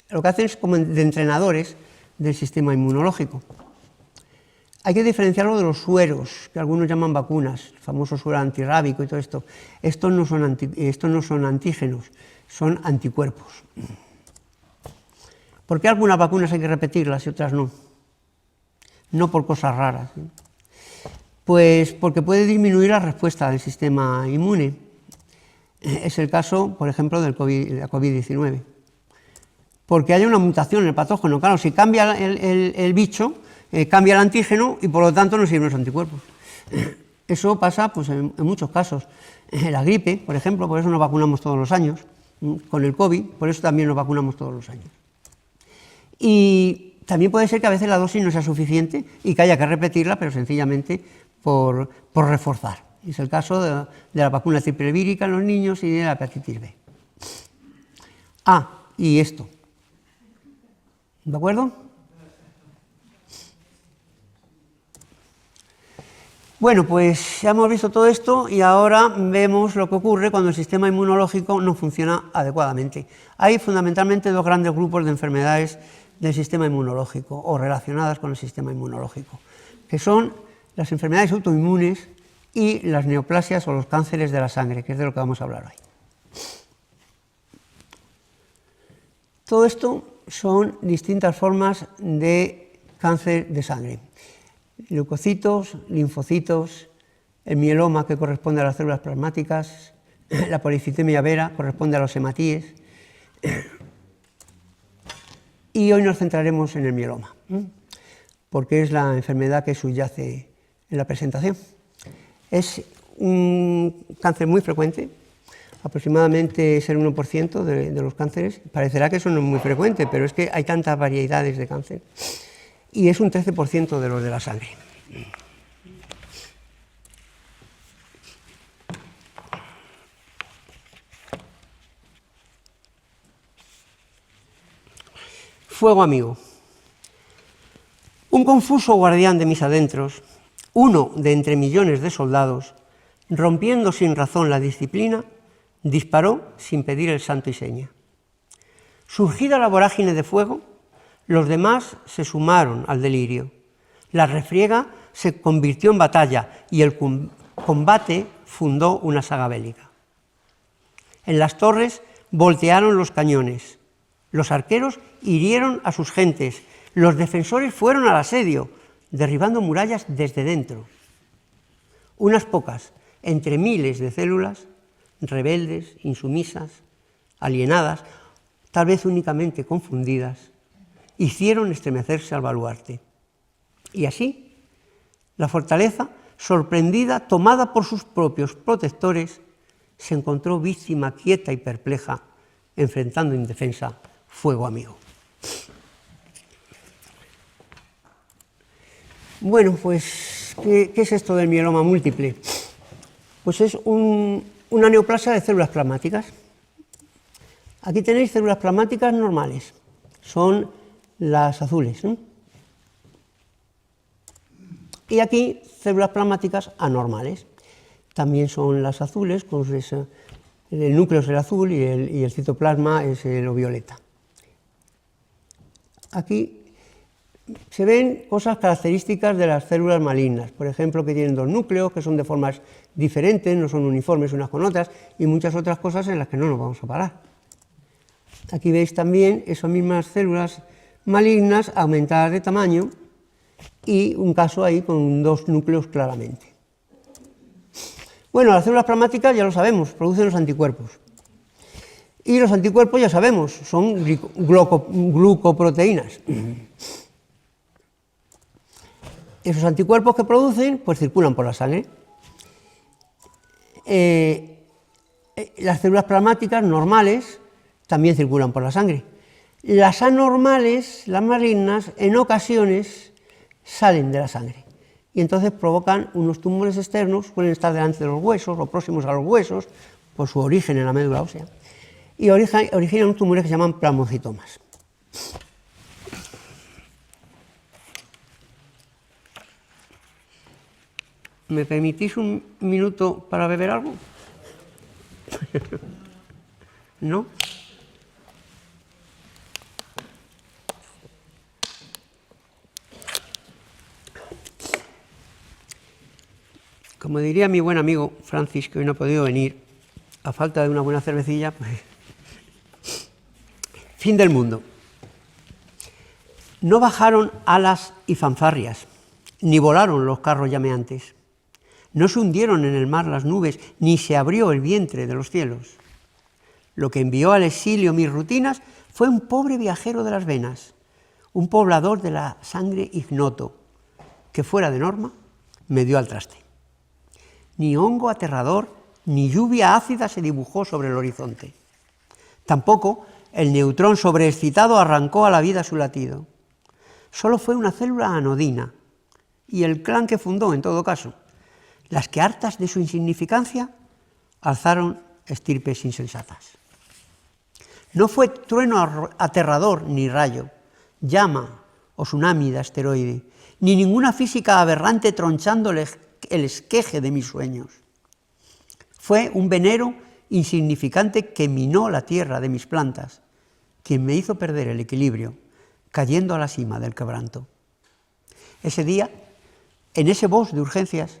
Lo que hacen es como de entrenadores del sistema inmunológico. Hay que diferenciarlo de los sueros, que algunos llaman vacunas, el famoso suero antirrábico y todo esto. Estos no son antígenos, son anticuerpos. ¿Por qué algunas vacunas hay que repetirlas y otras no? No por cosas raras. Pues porque puede disminuir la respuesta del sistema inmune. Es el caso, por ejemplo, de la COVID-19. Porque hay una mutación en el patógeno. Claro, si cambia el bicho, cambia el antígeno y por lo tanto no sirven los anticuerpos. Eso pasa pues, en muchos casos. La gripe, por ejemplo, por eso nos vacunamos todos los años. Con el COVID, por eso también nos vacunamos todos los años. Y también puede ser que a veces la dosis no sea suficiente y que haya que repetirla, pero sencillamente por reforzar. Es el caso de la vacuna triple vírica en los niños y de la hepatitis B. Y esto. ¿De acuerdo? Bueno, pues ya hemos visto todo esto y ahora vemos lo que ocurre cuando el sistema inmunológico no funciona adecuadamente. Hay fundamentalmente dos grandes grupos de enfermedades del sistema inmunológico o relacionadas con el sistema inmunológico, que son las enfermedades autoinmunes y las neoplasias o los cánceres de la sangre, que es de lo que vamos a hablar hoy. Todo esto son distintas formas de cáncer de sangre. Leucocitos, linfocitos, el mieloma, que corresponde a las células plasmáticas, la policitemia vera corresponde a los hematíes. Y hoy nos centraremos en el mieloma, porque es la enfermedad que subyace en la presentación. Es un cáncer muy frecuente, aproximadamente es el 1% de los cánceres. Parecerá que eso no es muy frecuente, pero es que hay tantas variedades de cáncer. Y es un 13% de los de la sangre. Fuego amigo. Un confuso guardián de mis adentros, uno de entre millones de soldados, rompiendo sin razón la disciplina, disparó sin pedir el santo y seña. Surgida la vorágine de fuego, los demás se sumaron al delirio. La refriega se convirtió en batalla y el combate fundó una saga bélica. En las torres voltearon los cañones. Los arqueros hirieron a sus gentes. Los defensores fueron al asedio, derribando murallas desde dentro. Unas pocas, entre miles de células, rebeldes, insumisas, alienadas, tal vez únicamente confundidas, hicieron estremecerse al baluarte. Y así, la fortaleza, sorprendida, tomada por sus propios protectores, se encontró víctima quieta y perpleja, enfrentando indefensa fuego amigo. Bueno, pues, ¿qué es esto del mieloma múltiple? Pues es una neoplasia de células plasmáticas. Aquí tenéis células plasmáticas normales, son las azules, ¿no? Y aquí células plasmáticas anormales. también son las azules, el núcleo es el azul y el citoplasma es lo violeta. Aquí se ven cosas características de las células malignas, por ejemplo, que tienen dos núcleos, que son de formas diferentes, no son uniformes unas con otras, y muchas otras cosas en las que no nos vamos a parar. Aquí veis también esas mismas células malignas aumentadas de tamaño y un caso ahí con dos núcleos claramente. Bueno, las células plasmáticas ya lo sabemos, producen los anticuerpos. Y los anticuerpos ya sabemos, son glucoproteínas. Esos anticuerpos que producen, pues circulan por la sangre. Las células plasmáticas normales también circulan por la sangre. Las anormales, las malignas, en ocasiones salen de la sangre y entonces provocan unos tumores externos, suelen estar delante de los huesos o próximos a los huesos, por su origen en la médula ósea, y originan unos tumores que se llaman plasmocitomas. ¿Me permitís un minuto para beber algo? ¿No? Como diría mi buen amigo Francis, que hoy no ha podido venir, a falta de una buena cervecilla, pues... Fin del mundo. No bajaron alas y fanfarrias, ni volaron los carros llameantes. No se hundieron en el mar las nubes, ni se abrió el vientre de los cielos. Lo que envió al exilio mis rutinas fue un pobre viajero de las venas, un poblador de la sangre ignoto, que fuera de norma me dio al traste. Ni hongo aterrador, ni lluvia ácida se dibujó sobre el horizonte. Tampoco el neutrón sobreexcitado arrancó a la vida su latido. Solo fue una célula anodina, y el clan que fundó, en todo caso, las que, hartas de su insignificancia, alzaron estirpes insensatas. No fue trueno aterrador ni rayo, llama o tsunami de asteroide, ni ninguna física aberrante tronchando el esqueje de mis sueños. Fue un venero insignificante que minó la tierra de mis plantas, quien me hizo perder el equilibrio, cayendo a la cima del quebranto. Ese día, en ese bosque de urgencias,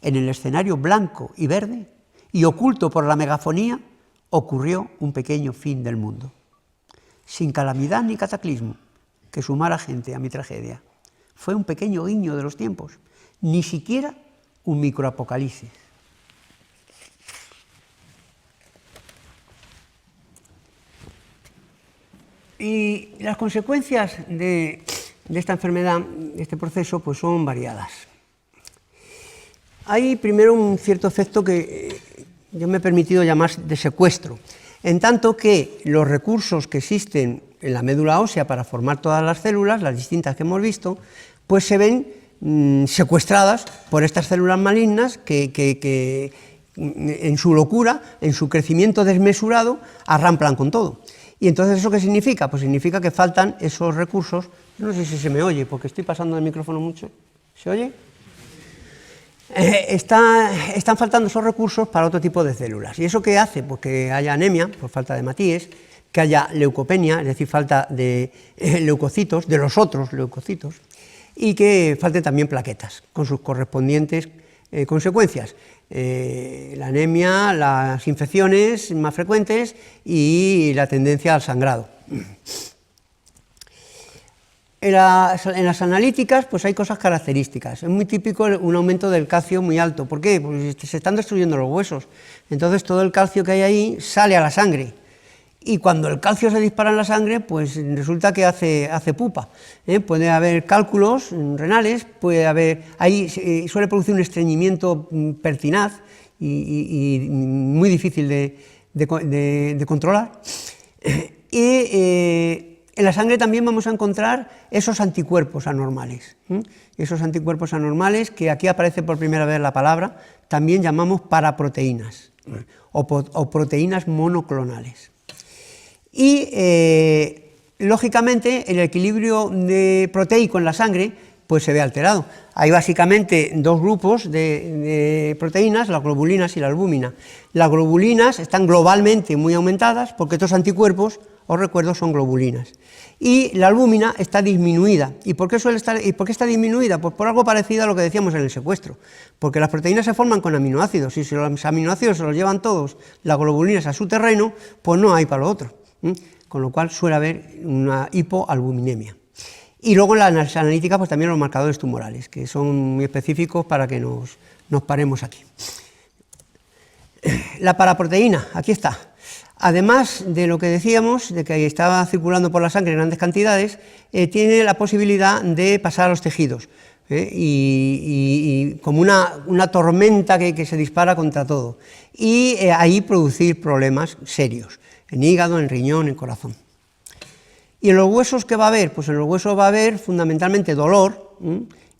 en el escenario blanco y verde, y oculto por la megafonía, ocurrió un pequeño fin del mundo, sin calamidad ni cataclismo que sumara gente a mi tragedia. Fue un pequeño guiño de los tiempos, ni siquiera un microapocalipsis. Y las consecuencias de esta enfermedad, de este proceso, pues son variadas. Hay primero un cierto efecto que yo me he permitido llamar de secuestro, en tanto que los recursos que existen en la médula ósea para formar todas las células, las distintas que hemos visto, pues se ven secuestradas por estas células malignas que en su locura, en su crecimiento desmesurado, arramplan con todo. Y entonces, ¿eso qué significa? Pues significa que faltan esos recursos. No sé si se me oye, porque estoy pasando el micrófono mucho. ¿Se oye? Están faltando esos recursos para otro tipo de células. ¿Y eso qué hace? Pues que haya anemia, por falta de hematíes, que haya leucopenia, es decir, falta de leucocitos, de los otros leucocitos, y que falten también plaquetas, con sus correspondientes consecuencias. La anemia, las infecciones más frecuentes y la tendencia al sangrado. En las analíticas pues hay cosas características. Es muy típico un aumento del calcio muy alto. ¿Por qué? Pues se están destruyendo los huesos. Entonces todo el calcio que hay ahí sale a la sangre. Y cuando el calcio se dispara en la sangre, pues resulta que hace pupa. Puede haber cálculos renales, ahí suele producir un estreñimiento pertinaz y muy difícil de controlar. En la sangre también vamos a encontrar esos anticuerpos anormales. Esos anticuerpos anormales, que aquí aparece por primera vez la palabra, también llamamos paraproteínas o proteínas monoclonales. Y, lógicamente, el equilibrio proteico en la sangre pues se ve alterado. Hay básicamente dos grupos de proteínas, las globulinas y la albúmina. Las globulinas están globalmente muy aumentadas porque estos anticuerpos, os recuerdo, son globulinas. Y la albúmina está disminuida. ¿Y por qué está disminuida? Pues por algo parecido a lo que decíamos en el secuestro. Porque las proteínas se forman con aminoácidos, y si los aminoácidos se los llevan todos las globulinas a su terreno, pues no hay para lo otro. Con lo cual suele haber una hipoalbuminemia. Y luego en las analíticas pues también los marcadores tumorales, que son muy específicos para que nos paremos aquí. La paraproteína, aquí está. Además de lo que decíamos, de que estaba circulando por la sangre en grandes cantidades, tiene la posibilidad de pasar a los tejidos, y como una tormenta que se dispara contra todo, y ahí producir problemas serios, en hígado, en riñón, en corazón. ¿Y en los huesos qué va a haber? Pues en los huesos va a haber fundamentalmente dolor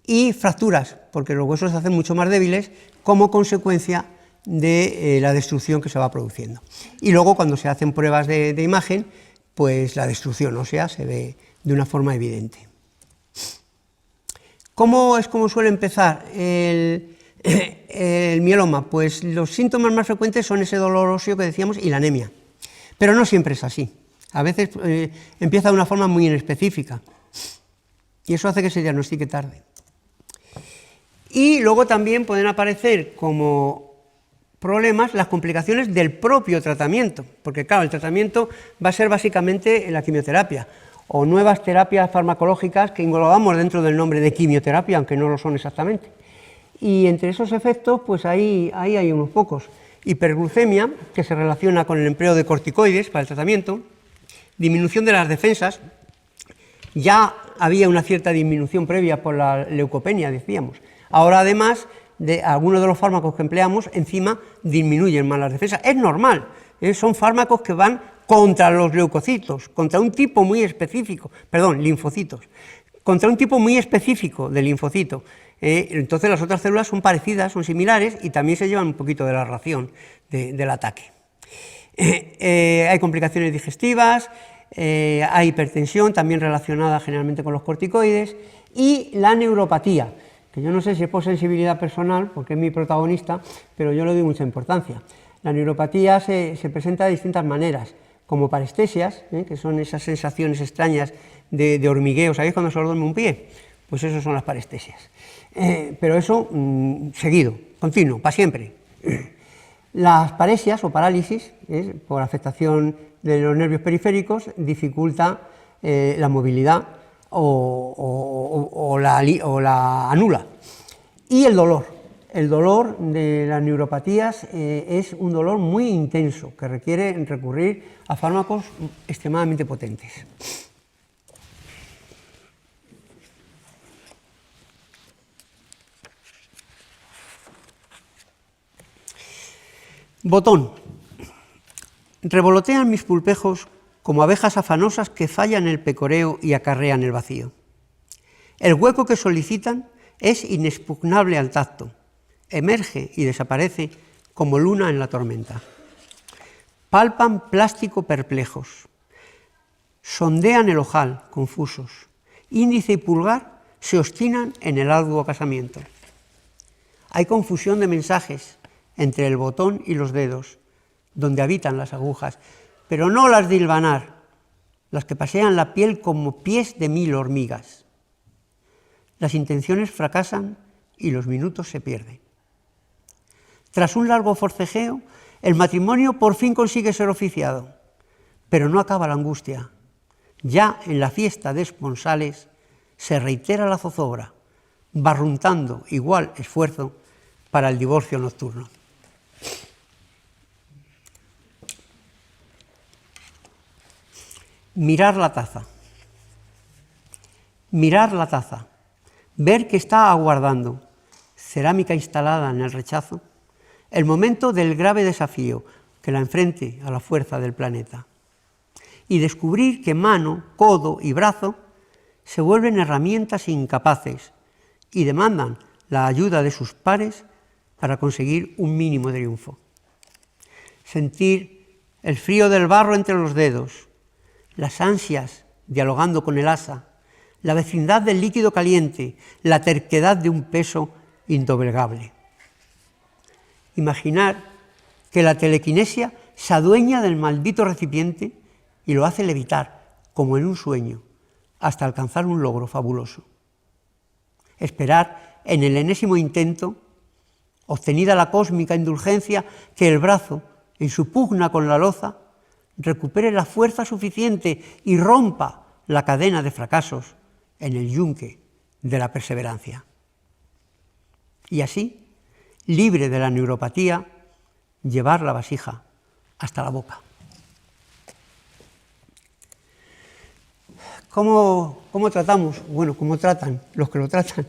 y fracturas, porque los huesos se hacen mucho más débiles como consecuencia de la destrucción que se va produciendo. Y luego cuando se hacen pruebas de imagen, pues la destrucción ósea se ve de una forma evidente. ¿Cómo suele empezar el mieloma? Pues los síntomas más frecuentes son ese dolor óseo que decíamos y la anemia, pero no siempre es así. A veces empieza de una forma muy inespecífica y eso hace que se diagnostique tarde. Y luego también pueden aparecer como problemas las complicaciones del propio tratamiento, porque claro, el tratamiento va a ser básicamente la quimioterapia o nuevas terapias farmacológicas que englobamos dentro del nombre de quimioterapia, aunque no lo son exactamente. Y entre esos efectos, pues ahí hay unos pocos. Hiperglucemia, que se relaciona con el empleo de corticoides para el tratamiento, disminución de las defensas, ya había una cierta disminución previa por la leucopenia, decíamos. Ahora, además, de algunos de los fármacos que empleamos, encima disminuyen más las defensas. Es normal, son fármacos que van contra los leucocitos, contra un tipo muy específico, linfocitos, contra un tipo muy específico de linfocito. Entonces las otras células son parecidas, son similares y también se llevan un poquito de la ración del ataque. Hay complicaciones digestivas, hay hipertensión, también relacionada generalmente con los corticoides, y la neuropatía, que yo no sé si es por sensibilidad personal, porque es mi protagonista, pero yo le doy mucha importancia. La neuropatía se presenta de distintas maneras, como parestesias, que son esas sensaciones extrañas de hormigueo. ¿Sabéis cuando se os duerme un pie? Pues eso son las parestesias. Pero eso seguido, continuo, para siempre. Las paresias o parálisis, por afectación de los nervios periféricos, dificulta la movilidad o la anula. Y el dolor de las neuropatías es un dolor muy intenso que requiere recurrir a fármacos extremadamente potentes. Botón. Revolotean mis pulpejos como abejas afanosas que fallan el pecoreo y acarrean el vacío. El hueco que solicitan es inexpugnable al tacto, emerge y desaparece como luna en la tormenta. Palpan plástico perplejos, sondean el ojal confusos, índice y pulgar se obstinan en el arduo casamiento. Hay confusión de mensajes entre el botón y los dedos, donde habitan las agujas, pero no las de hilvanar, las que pasean la piel como pies de 1000 hormigas. Las intenciones fracasan y los minutos se pierden. Tras un largo forcejeo, el matrimonio por fin consigue ser oficiado, pero no acaba la angustia. Ya en la fiesta de esponsales se reitera la zozobra, barruntando igual esfuerzo para el divorcio nocturno. Mirar la taza. Mirar la taza. Ver que está aguardando, cerámica instalada en el rechazo, el momento del grave desafío que la enfrente a la fuerza del planeta. Y descubrir que mano, codo y brazo se vuelven herramientas incapaces y demandan la ayuda de sus pares para conseguir un mínimo triunfo. Sentir el frío del barro entre los dedos, las ansias dialogando con el asa, la vecindad del líquido caliente, la terquedad de un peso indoblegable. Imaginar que la telequinesia se adueña del maldito recipiente y lo hace levitar, como en un sueño, hasta alcanzar un logro fabuloso. Esperar en el enésimo intento, obtenida la cósmica indulgencia, que el brazo, en su pugna con la loza, recupere la fuerza suficiente y rompa la cadena de fracasos en el yunque de la perseverancia. Y así, libre de la neuropatía, llevar la vasija hasta la boca. ¿Cómo tratamos? Bueno, ¿cómo tratan los que lo tratan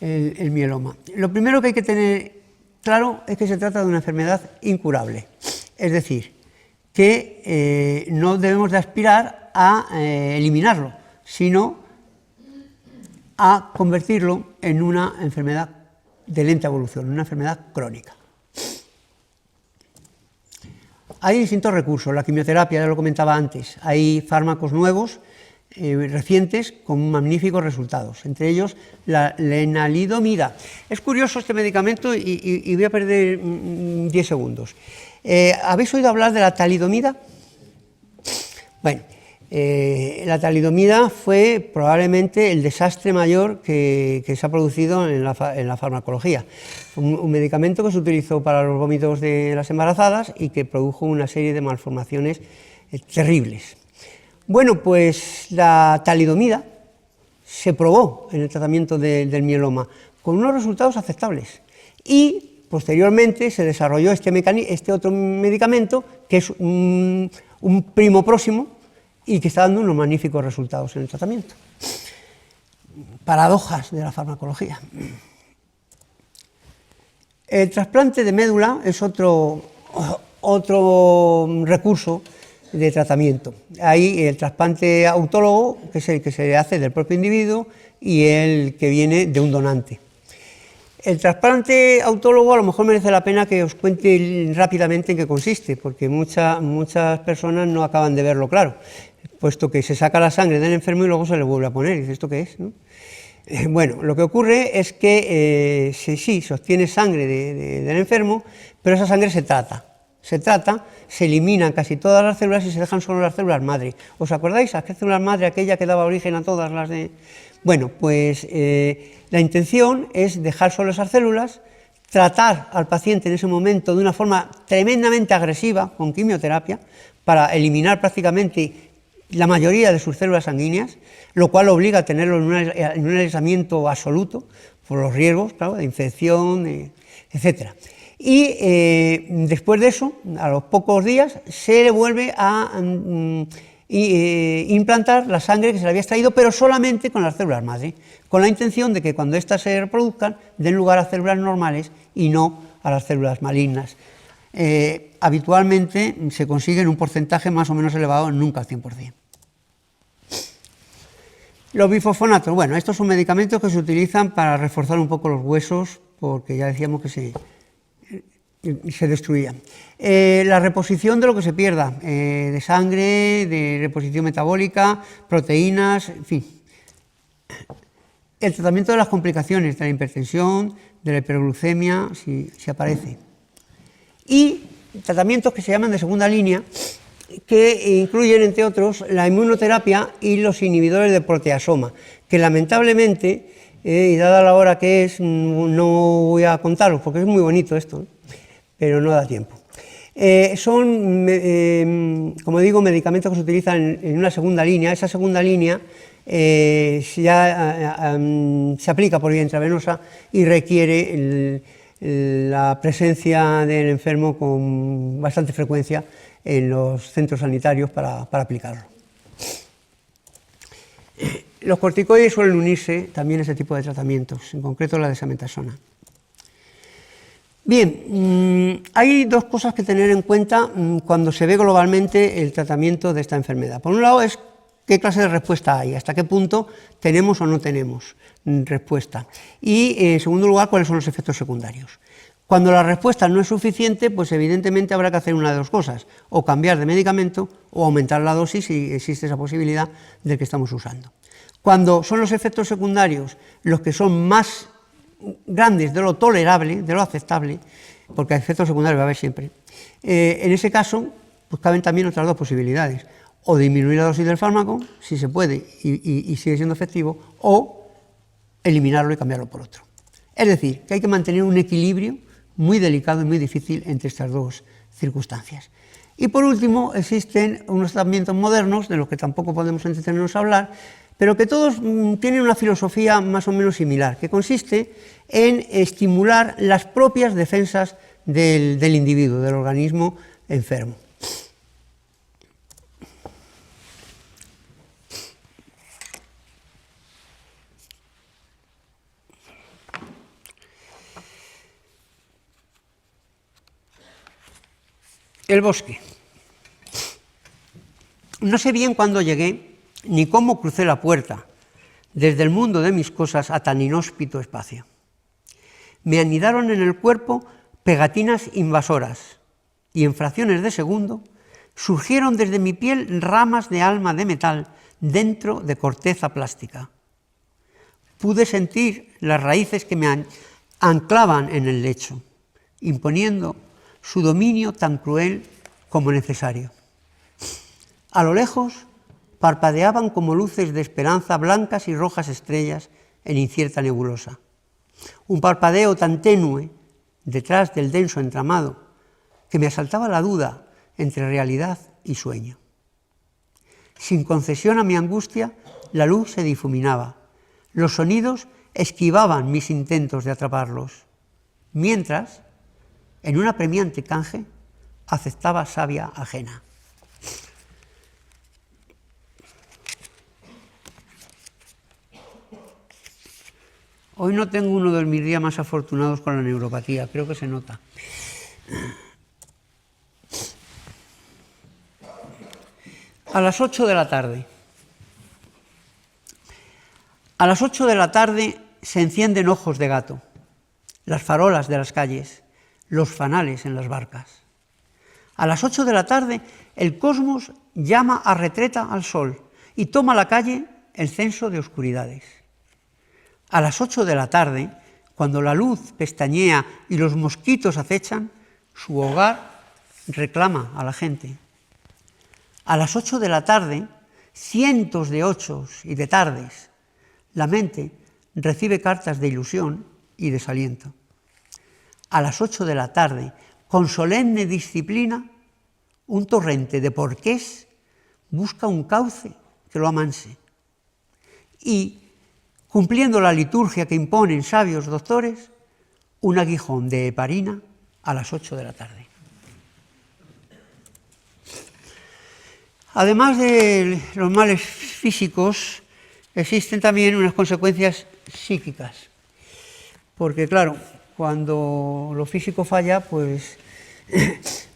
el mieloma? Lo primero que hay que tener claro es que se trata de una enfermedad incurable. Es decir, que no debemos de aspirar a eliminarlo, sino a convertirlo en una enfermedad de lenta evolución, una enfermedad crónica. Hay distintos recursos, la quimioterapia, ya lo comentaba antes, hay fármacos nuevos, recientes, con magníficos resultados, entre ellos la lenalidomida. Es curioso este medicamento y voy a perder 10 segundos. ¿Habéis oído hablar de la talidomida? Bueno, la talidomida fue probablemente el desastre mayor que se ha producido en la farmacología. Un medicamento que se utilizó para los vómitos de las embarazadas y que produjo una serie de malformaciones terribles. Bueno, pues la talidomida se probó en el tratamiento del mieloma con unos resultados aceptables y posteriormente se desarrolló este otro medicamento que es un primo próximo y que está dando unos magníficos resultados en el tratamiento. Paradojas de la farmacología. El trasplante de médula es otro recurso de tratamiento. Hay el trasplante autólogo, que es el que se hace del propio individuo, y el que viene de un donante. El trasplante autólogo a lo mejor merece la pena que os cuente rápidamente en qué consiste, porque muchas personas no acaban de verlo claro, puesto que se saca la sangre del enfermo y luego se le vuelve a poner, y dice, ¿esto qué es?, ¿no? Bueno, lo que ocurre es que sí, se obtiene sangre del enfermo, pero esa sangre se trata, se eliminan casi todas las células y se dejan solo las células madre. ¿Os acordáis? ¿Qué células madre? Aquella que daba origen a todas las de... Bueno, pues la intención es dejar solo esas células, tratar al paciente en ese momento de una forma tremendamente agresiva, con quimioterapia, para eliminar prácticamente la mayoría de sus células sanguíneas, lo cual obliga a tenerlo en un aislamiento absoluto, por los riesgos, claro, de infección, etcétera. Y después de eso, a los pocos días, se le vuelve a implantar la sangre que se le había extraído, pero solamente con las células madre, con la intención de que cuando éstas se reproduzcan, den lugar a células normales y no a las células malignas. Habitualmente se consigue en un porcentaje más o menos elevado, nunca al 100%. Los bifosfonatos, bueno, estos son medicamentos que se utilizan para reforzar un poco los huesos, porque ya decíamos que se destruían. La reposición de lo que se pierda, de sangre, de reposición metabólica, proteínas, en fin. El tratamiento de las complicaciones de la hipertensión, de la hiperglucemia, si aparece. Y tratamientos que se llaman de segunda línea, que incluyen, entre otros, la inmunoterapia y los inhibidores de proteasoma, que lamentablemente, y dada la hora que es, no voy a contarlos, porque es muy bonito esto, pero no da tiempo. Son, como digo, medicamentos que se utilizan en una segunda línea. Esa segunda línea se aplica por vía intravenosa y requiere la presencia del enfermo con bastante frecuencia en los centros sanitarios para aplicarlo. Los corticoides suelen unirse también a ese tipo de tratamientos, en concreto la desametasona. Bien, hay dos cosas que tener en cuenta cuando se ve globalmente el tratamiento de esta enfermedad. Por un lado es qué clase de respuesta hay, hasta qué punto tenemos o no tenemos respuesta. Y en segundo lugar, cuáles son los efectos secundarios. Cuando la respuesta no es suficiente, pues evidentemente habrá que hacer una de dos cosas, o cambiar de medicamento o aumentar la dosis si existe esa posibilidad del que estamos usando. cuando son los efectos secundarios los que son más grandes de lo tolerable, de lo aceptable, porque efectos secundarios va a haber siempre, en ese caso pues caben también otras dos posibilidades, o disminuir la dosis del fármaco, si se puede y sigue siendo efectivo, o eliminarlo y cambiarlo por otro. Es decir, que hay que mantener un equilibrio muy delicado y muy difícil entre estas dos circunstancias. Y por último, existen unos tratamientos modernos, de los que tampoco podemos entretenernos a hablar, pero que todos tienen una filosofía más o menos similar, que consiste en estimular las propias defensas del individuo, del organismo enfermo. El bosque. No sé bien cuándo llegué, ni cómo crucé la puerta, desde el mundo de mis cosas a tan inhóspito espacio. Me anidaron en el cuerpo pegatinas invasoras, y en fracciones de segundo surgieron desde mi piel ramas de alma de metal dentro de corteza plástica. Pude sentir las raíces que me anclaban en el lecho, imponiendo su dominio tan cruel como necesario. A lo lejos parpadeaban como luces de esperanza blancas y rojas estrellas en incierta nebulosa. Un parpadeo tan tenue detrás del denso entramado que me asaltaba la duda entre realidad y sueño. Sin concesión a mi angustia, la luz se difuminaba. Los sonidos esquivaban mis intentos de atraparlos, mientras, en un apremiante canje, aceptaba savia ajena. Hoy no tengo uno de mis días más afortunados con la neuropatía, creo que se nota. A las 8 de la tarde. A las 8 de la tarde se encienden ojos de gato, las farolas de las calles, los fanales en las barcas. A las 8 de la tarde el cosmos llama a retreta al sol y toma la calle el censo de oscuridades. A las 8 de la tarde, cuando la luz pestañea y los mosquitos acechan, su hogar reclama a la gente. A las 8 de la tarde, cientos de ochos y de tardes, la mente recibe cartas de ilusión y desaliento. A las 8 de la tarde, con solemne disciplina, un torrente de porqués busca un cauce que lo amanse. Y, cumpliendo la liturgia que imponen sabios doctores, un aguijón de heparina a las 8 de la tarde. Además de los males físicos, existen también unas consecuencias psíquicas. Porque, claro, cuando lo físico falla, pues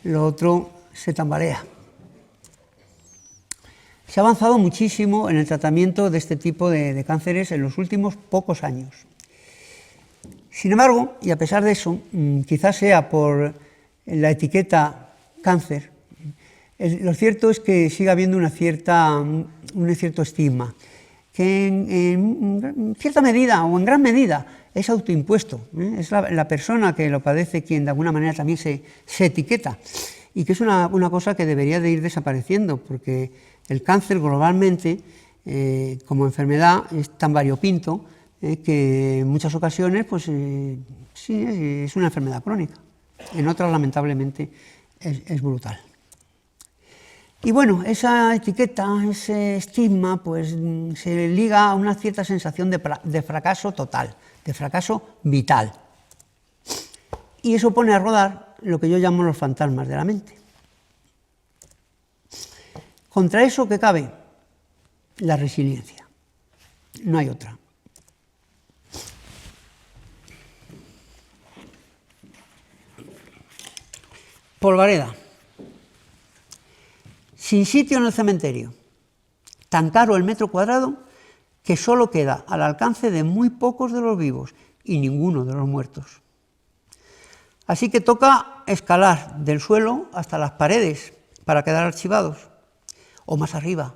lo otro se tambalea. Se ha avanzado muchísimo en el tratamiento de este tipo de cánceres en los últimos pocos años. Sin embargo, y a pesar de eso, quizás sea por la etiqueta cáncer, lo cierto es que sigue habiendo un cierto estigma, que en cierta medida o en gran medida es autoimpuesto. Es la persona que lo padece quien de alguna manera también se etiqueta, y que es una cosa que debería de ir desapareciendo, porque el cáncer globalmente, como enfermedad, es tan variopinto que en muchas ocasiones pues, sí, es una enfermedad crónica. En otras, lamentablemente, es brutal. Y bueno, esa etiqueta, ese estigma, pues se liga a una cierta sensación de fracaso total, de fracaso vital. Y eso pone a rodar lo que yo llamo los fantasmas de la mente. Contra eso, ¿qué cabe? La resiliencia. No hay otra. Polvareda. Sin sitio en el cementerio. Tan caro el metro cuadrado que solo queda al alcance de muy pocos de los vivos y ninguno de los muertos. Así que toca escalar del suelo hasta las paredes para quedar archivados, o más arriba,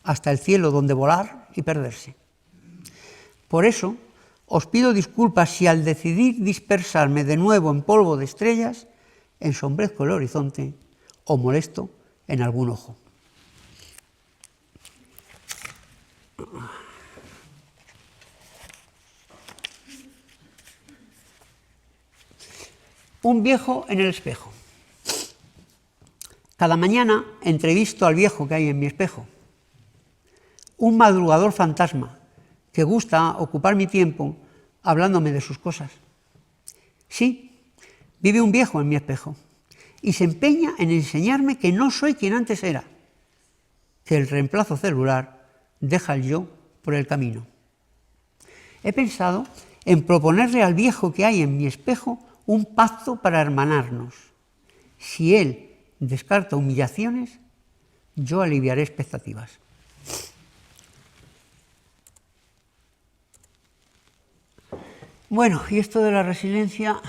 hasta el cielo donde volar y perderse. Por eso, os pido disculpas si al decidir dispersarme de nuevo en polvo de estrellas, ensombrezco el horizonte o molesto en algún ojo. Un viejo en el espejo. Cada mañana entrevisto al viejo que hay en mi espejo. Un madrugador fantasma que gusta ocupar mi tiempo hablándome de sus cosas. Sí, vive un viejo en mi espejo y se empeña en enseñarme que no soy quien antes era, que el reemplazo celular deja el yo por el camino. He pensado en proponerle al viejo que hay en mi espejo un pacto para hermanarnos. Si él descarta humillaciones, yo aliviaré expectativas. Bueno, y esto de la resiliencia,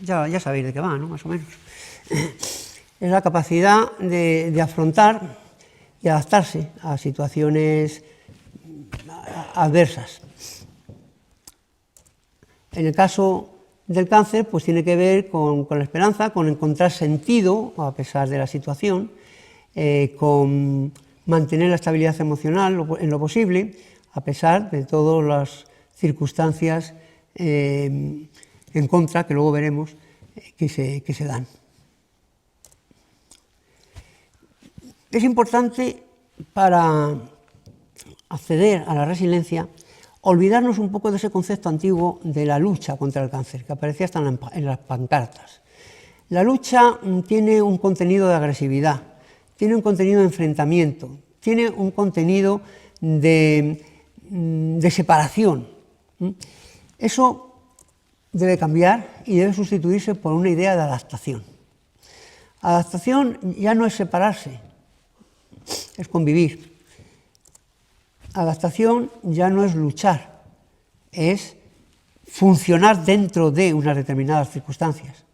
ya sabéis de qué va, ¿no? Más o menos. Es la capacidad de afrontar y adaptarse a situaciones adversas. En el caso del cáncer, pues tiene que ver con la esperanza, con encontrar sentido a pesar de la situación, con mantener la estabilidad emocional en lo posible, a pesar de todas las circunstancias en contra, que luego veremos, que se dan. Es importante, para acceder a la resiliencia, olvidarnos un poco de ese concepto antiguo de la lucha contra el cáncer, que aparecía hasta en las pancartas. La lucha tiene un contenido de agresividad, tiene un contenido de enfrentamiento, tiene un contenido de separación. Eso debe cambiar y debe sustituirse por una idea de adaptación. Adaptación ya no es separarse, es convivir. Adaptación ya no es luchar, es funcionar dentro de unas determinadas circunstancias,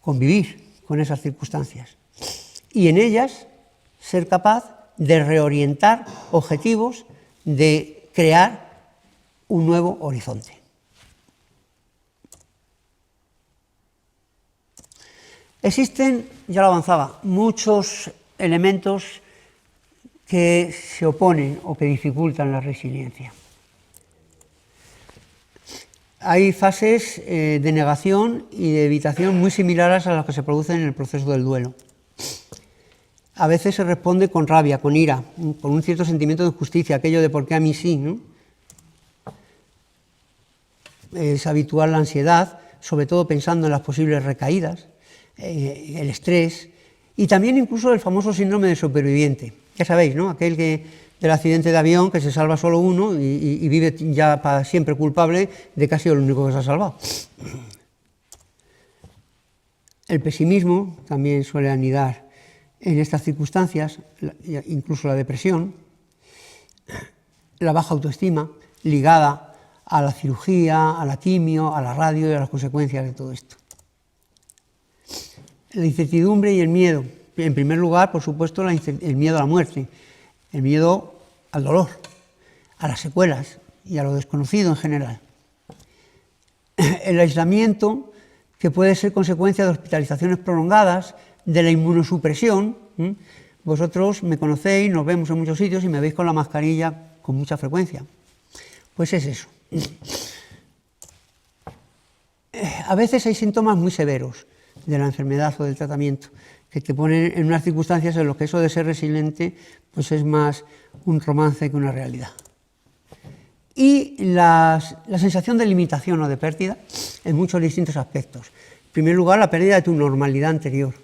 convivir con esas circunstancias y en ellas ser capaz de reorientar objetivos, de crear un nuevo horizonte. Existen, ya lo avanzaba, muchos elementos que se oponen o que dificultan la resiliencia. Hay fases de negación y de evitación muy similares a las que se producen en el proceso del duelo. A veces se responde con rabia, con ira, con un cierto sentimiento de injusticia, aquello de ¿por qué a mí sí?, ¿no? Es habitual la ansiedad, sobre todo pensando en las posibles recaídas, el estrés y también incluso el famoso síndrome de superviviente. Ya sabéis, ¿no? Aquel del accidente de avión que se salva solo uno y vive ya para siempre culpable de que ha sido el único que se ha salvado. El pesimismo también suele anidar en estas circunstancias, incluso la depresión, la baja autoestima ligada a la cirugía, a la quimio, a la radio y a las consecuencias de todo esto. La incertidumbre y el miedo. En primer lugar, por supuesto, el miedo a la muerte, el miedo al dolor, a las secuelas y a lo desconocido en general. El aislamiento, que puede ser consecuencia de hospitalizaciones prolongadas, de la inmunosupresión. Vosotros me conocéis, nos vemos en muchos sitios y me veis con la mascarilla con mucha frecuencia. Pues es eso. A veces hay síntomas muy severos de la enfermedad o del tratamiento, que te ponen en unas circunstancias en las que eso de ser resiliente pues es más un romance que una realidad. Y la sensación de limitación o de pérdida en muchos distintos aspectos. En primer lugar, la pérdida de tu normalidad anterior.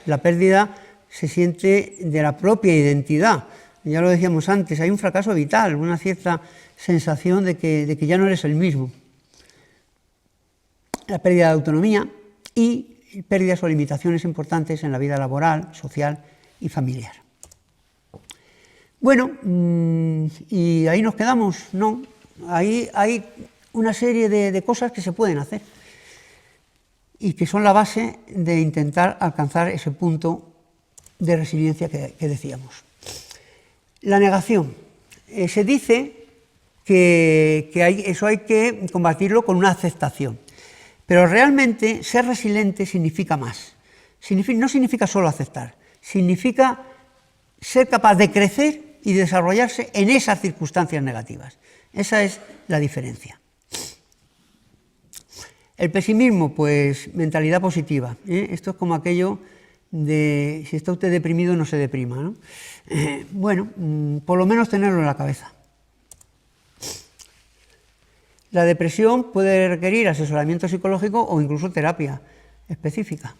La pérdida se siente de la propia identidad. Ya lo decíamos antes, hay un fracaso vital, una cierta sensación de que ya no eres el mismo. La pérdida de autonomía y pérdidas o limitaciones importantes en la vida laboral, social y familiar. Bueno, y ahí nos quedamos, ¿no? Ahí hay una serie de cosas que se pueden hacer y que son la base de intentar alcanzar ese punto de resiliencia que decíamos. La negación. se dice que eso hay que combatirlo con una aceptación. Pero realmente ser resiliente significa más. No significa solo aceptar, significa ser capaz de crecer y desarrollarse en esas circunstancias negativas. Esa es la diferencia. El pesimismo, pues mentalidad positiva. Esto es como aquello de si está usted deprimido no se deprima, ¿no? Bueno, por lo menos tenerlo en la cabeza. La depresión puede requerir asesoramiento psicológico o incluso terapia específica.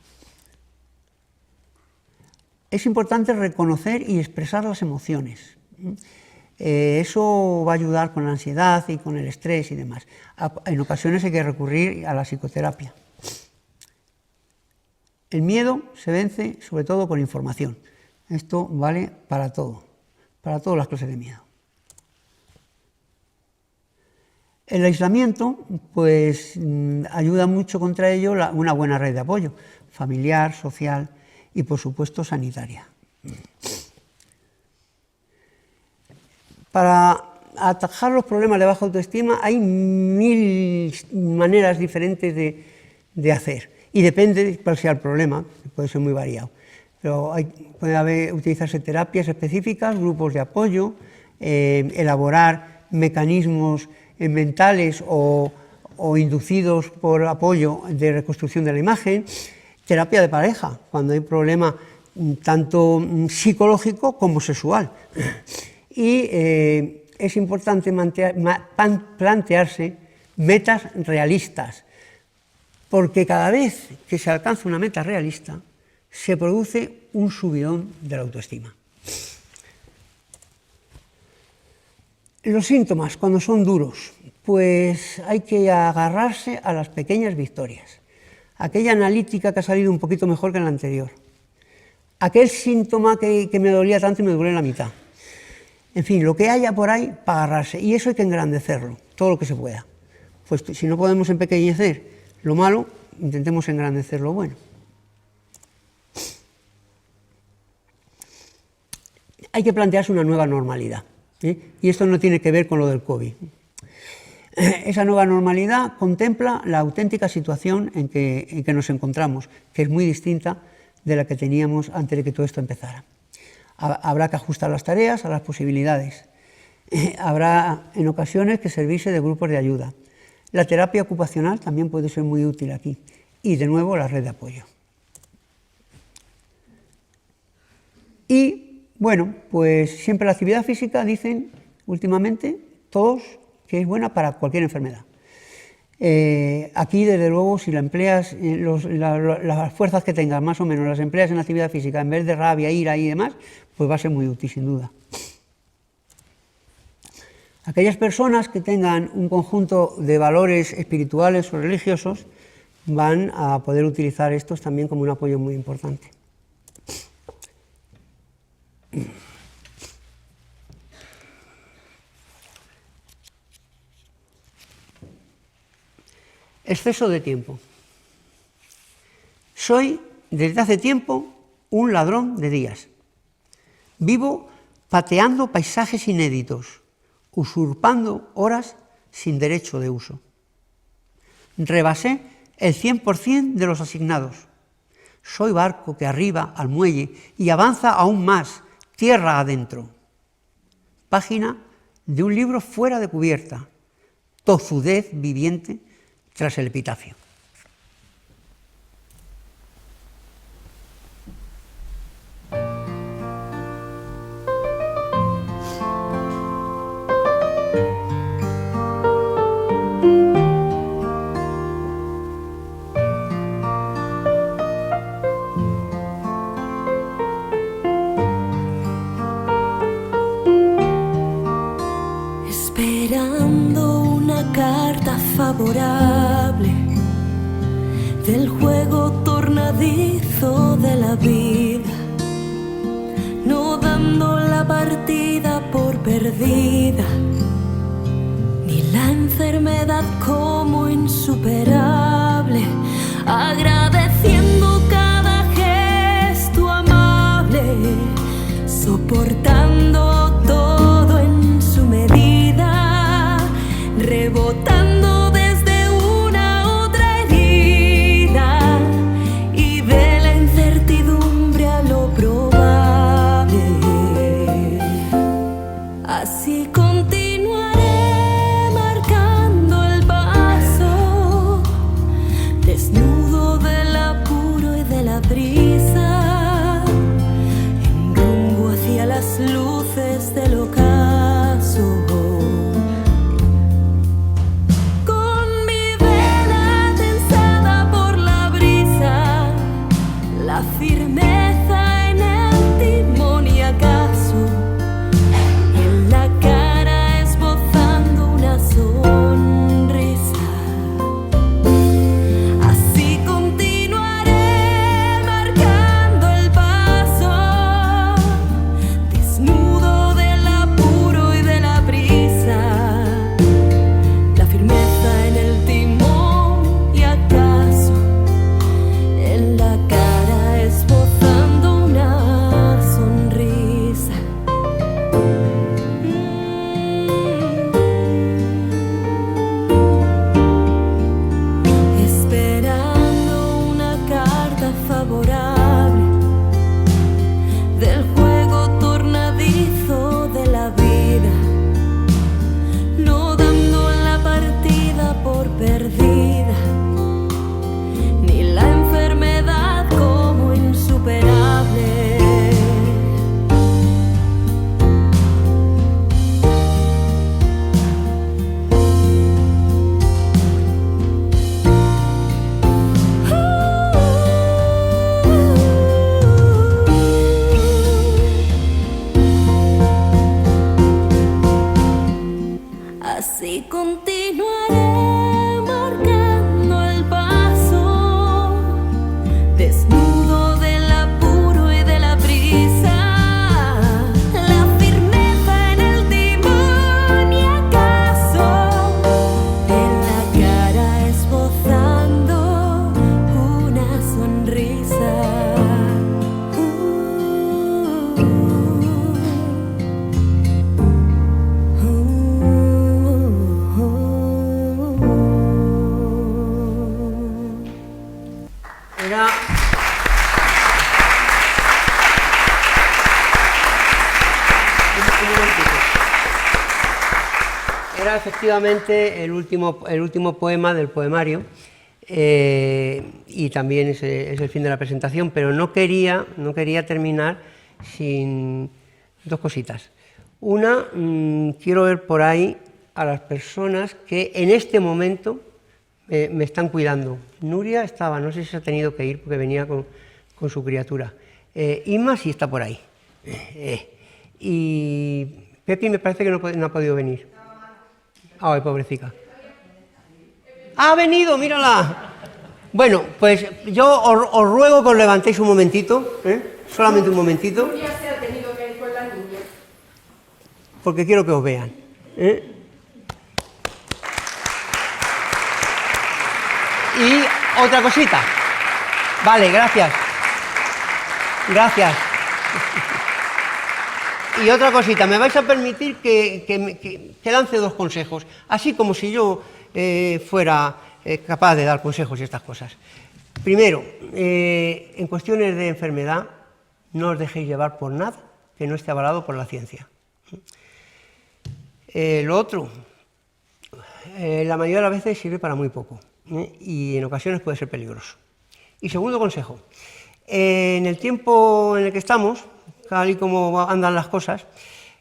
Es importante reconocer y expresar las emociones. Eso va a ayudar con la ansiedad y con el estrés y demás. En ocasiones hay que recurrir a la psicoterapia. El miedo se vence sobre todo con información. Esto vale para todo, para todas las clases de miedo. El aislamiento, pues, ayuda mucho contra ello una buena red de apoyo, familiar, social y, por supuesto, sanitaria. Para atajar los problemas de baja autoestima hay 1000 maneras diferentes de hacer y depende de cuál sea el problema, puede ser muy variado. Pero puede utilizarse terapias específicas, grupos de apoyo, elaborar mecanismos mentales o inducidos por apoyo de reconstrucción de la imagen, terapia de pareja, cuando hay problema tanto psicológico como sexual. Y es importante plantearse metas realistas, porque cada vez que se alcanza una meta realista, se produce un subidón de la autoestima. Los síntomas, cuando son duros, pues hay que agarrarse a las pequeñas victorias. Aquella analítica que ha salido un poquito mejor que en la anterior. Aquel síntoma que me dolía tanto y me duele la mitad. En fin, lo que haya por ahí para agarrarse. Y eso hay que engrandecerlo, todo lo que se pueda. Pues si no podemos empequeñecer lo malo, intentemos engrandecer lo bueno. Hay que plantearse una nueva normalidad. Y esto no tiene que ver con lo del COVID. Esa nueva normalidad contempla la auténtica situación en que nos encontramos, que es muy distinta de la que teníamos antes de que todo esto empezara. Habrá que ajustar las tareas a las posibilidades. Habrá en ocasiones que servirse de grupos de ayuda. La terapia ocupacional también puede ser muy útil aquí. Y de nuevo la red de apoyo. Y bueno, pues siempre la actividad física, dicen últimamente todos, que es buena para cualquier enfermedad. Aquí, desde luego, si la empleas, las fuerzas que tengas, más o menos, las empleas en la actividad física, en vez de rabia, ira y demás, pues va a ser muy útil, sin duda. Aquellas personas que tengan un conjunto de valores espirituales o religiosos van a poder utilizar estos también como un apoyo muy importante. Exceso de tiempo. Soy, desde hace tiempo, un ladrón de días. Vivo pateando paisajes inéditos, usurpando horas sin derecho de uso. Rebasé el 100% de los asignados. Soy barco que arriba al muelle y avanza aún más, tierra adentro. Página de un libro fuera de cubierta, tozudez viviente tras el epitafio. Esperando una carta favorable del juego tornadizo de la vida, no dando la partida por perdida, ni la enfermedad como insuperable, agradeciendo cada gesto amable, soportando todo en su Era efectivamente el último poema del poemario, y también es el fin de la presentación, pero no quería terminar sin dos cositas. Una, quiero ver por ahí a las personas que en este momento me están cuidando. Nuria estaba, no sé si se ha tenido que ir porque venía con su criatura. Inma sí está por ahí. Y Pepi me parece que no ha podido venir. Ay, pobrecita. ¡Ha venido! ¡Mírala! Bueno, pues yo os ruego que os levantéis un momentito, solamente un momentito. Ya se ha tenido que ir con la niña. Porque quiero que os vean. Y otra cosita. Vale, gracias. Gracias. Y otra cosita, me vais a permitir que lance dos consejos, así como si yo fuera capaz de dar consejos y estas cosas. Primero, en cuestiones de enfermedad, no os dejéis llevar por nada que no esté avalado por la ciencia. Lo otro, la mayoría de las veces sirve para muy poco, y en ocasiones puede ser peligroso. Y segundo consejo, en el tiempo en el que estamos, tal y como andan las cosas,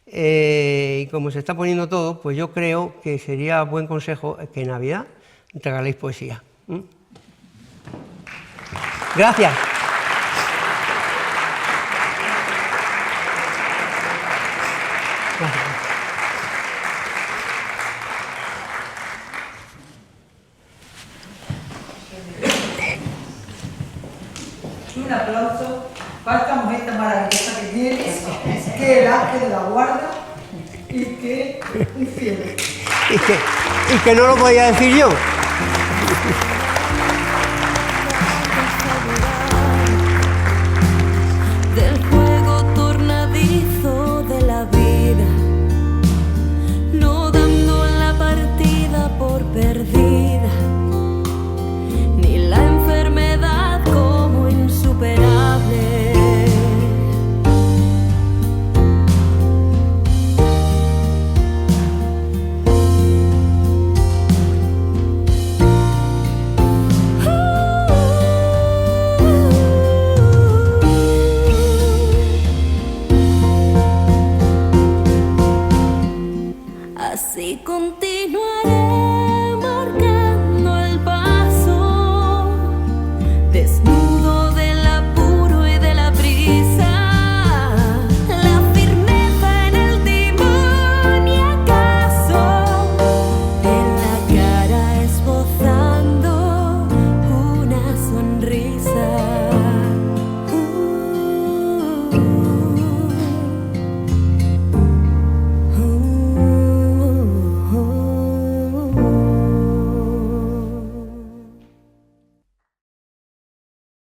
y como se está poniendo todo, pues yo creo que sería buen consejo que en Navidad regaléis poesía. Gracias. Gracias. Un aplauso para esta mujer tan maravillosa que tienes, que el ángel de la guarda y que un cielo. Y que no lo podía decir yo.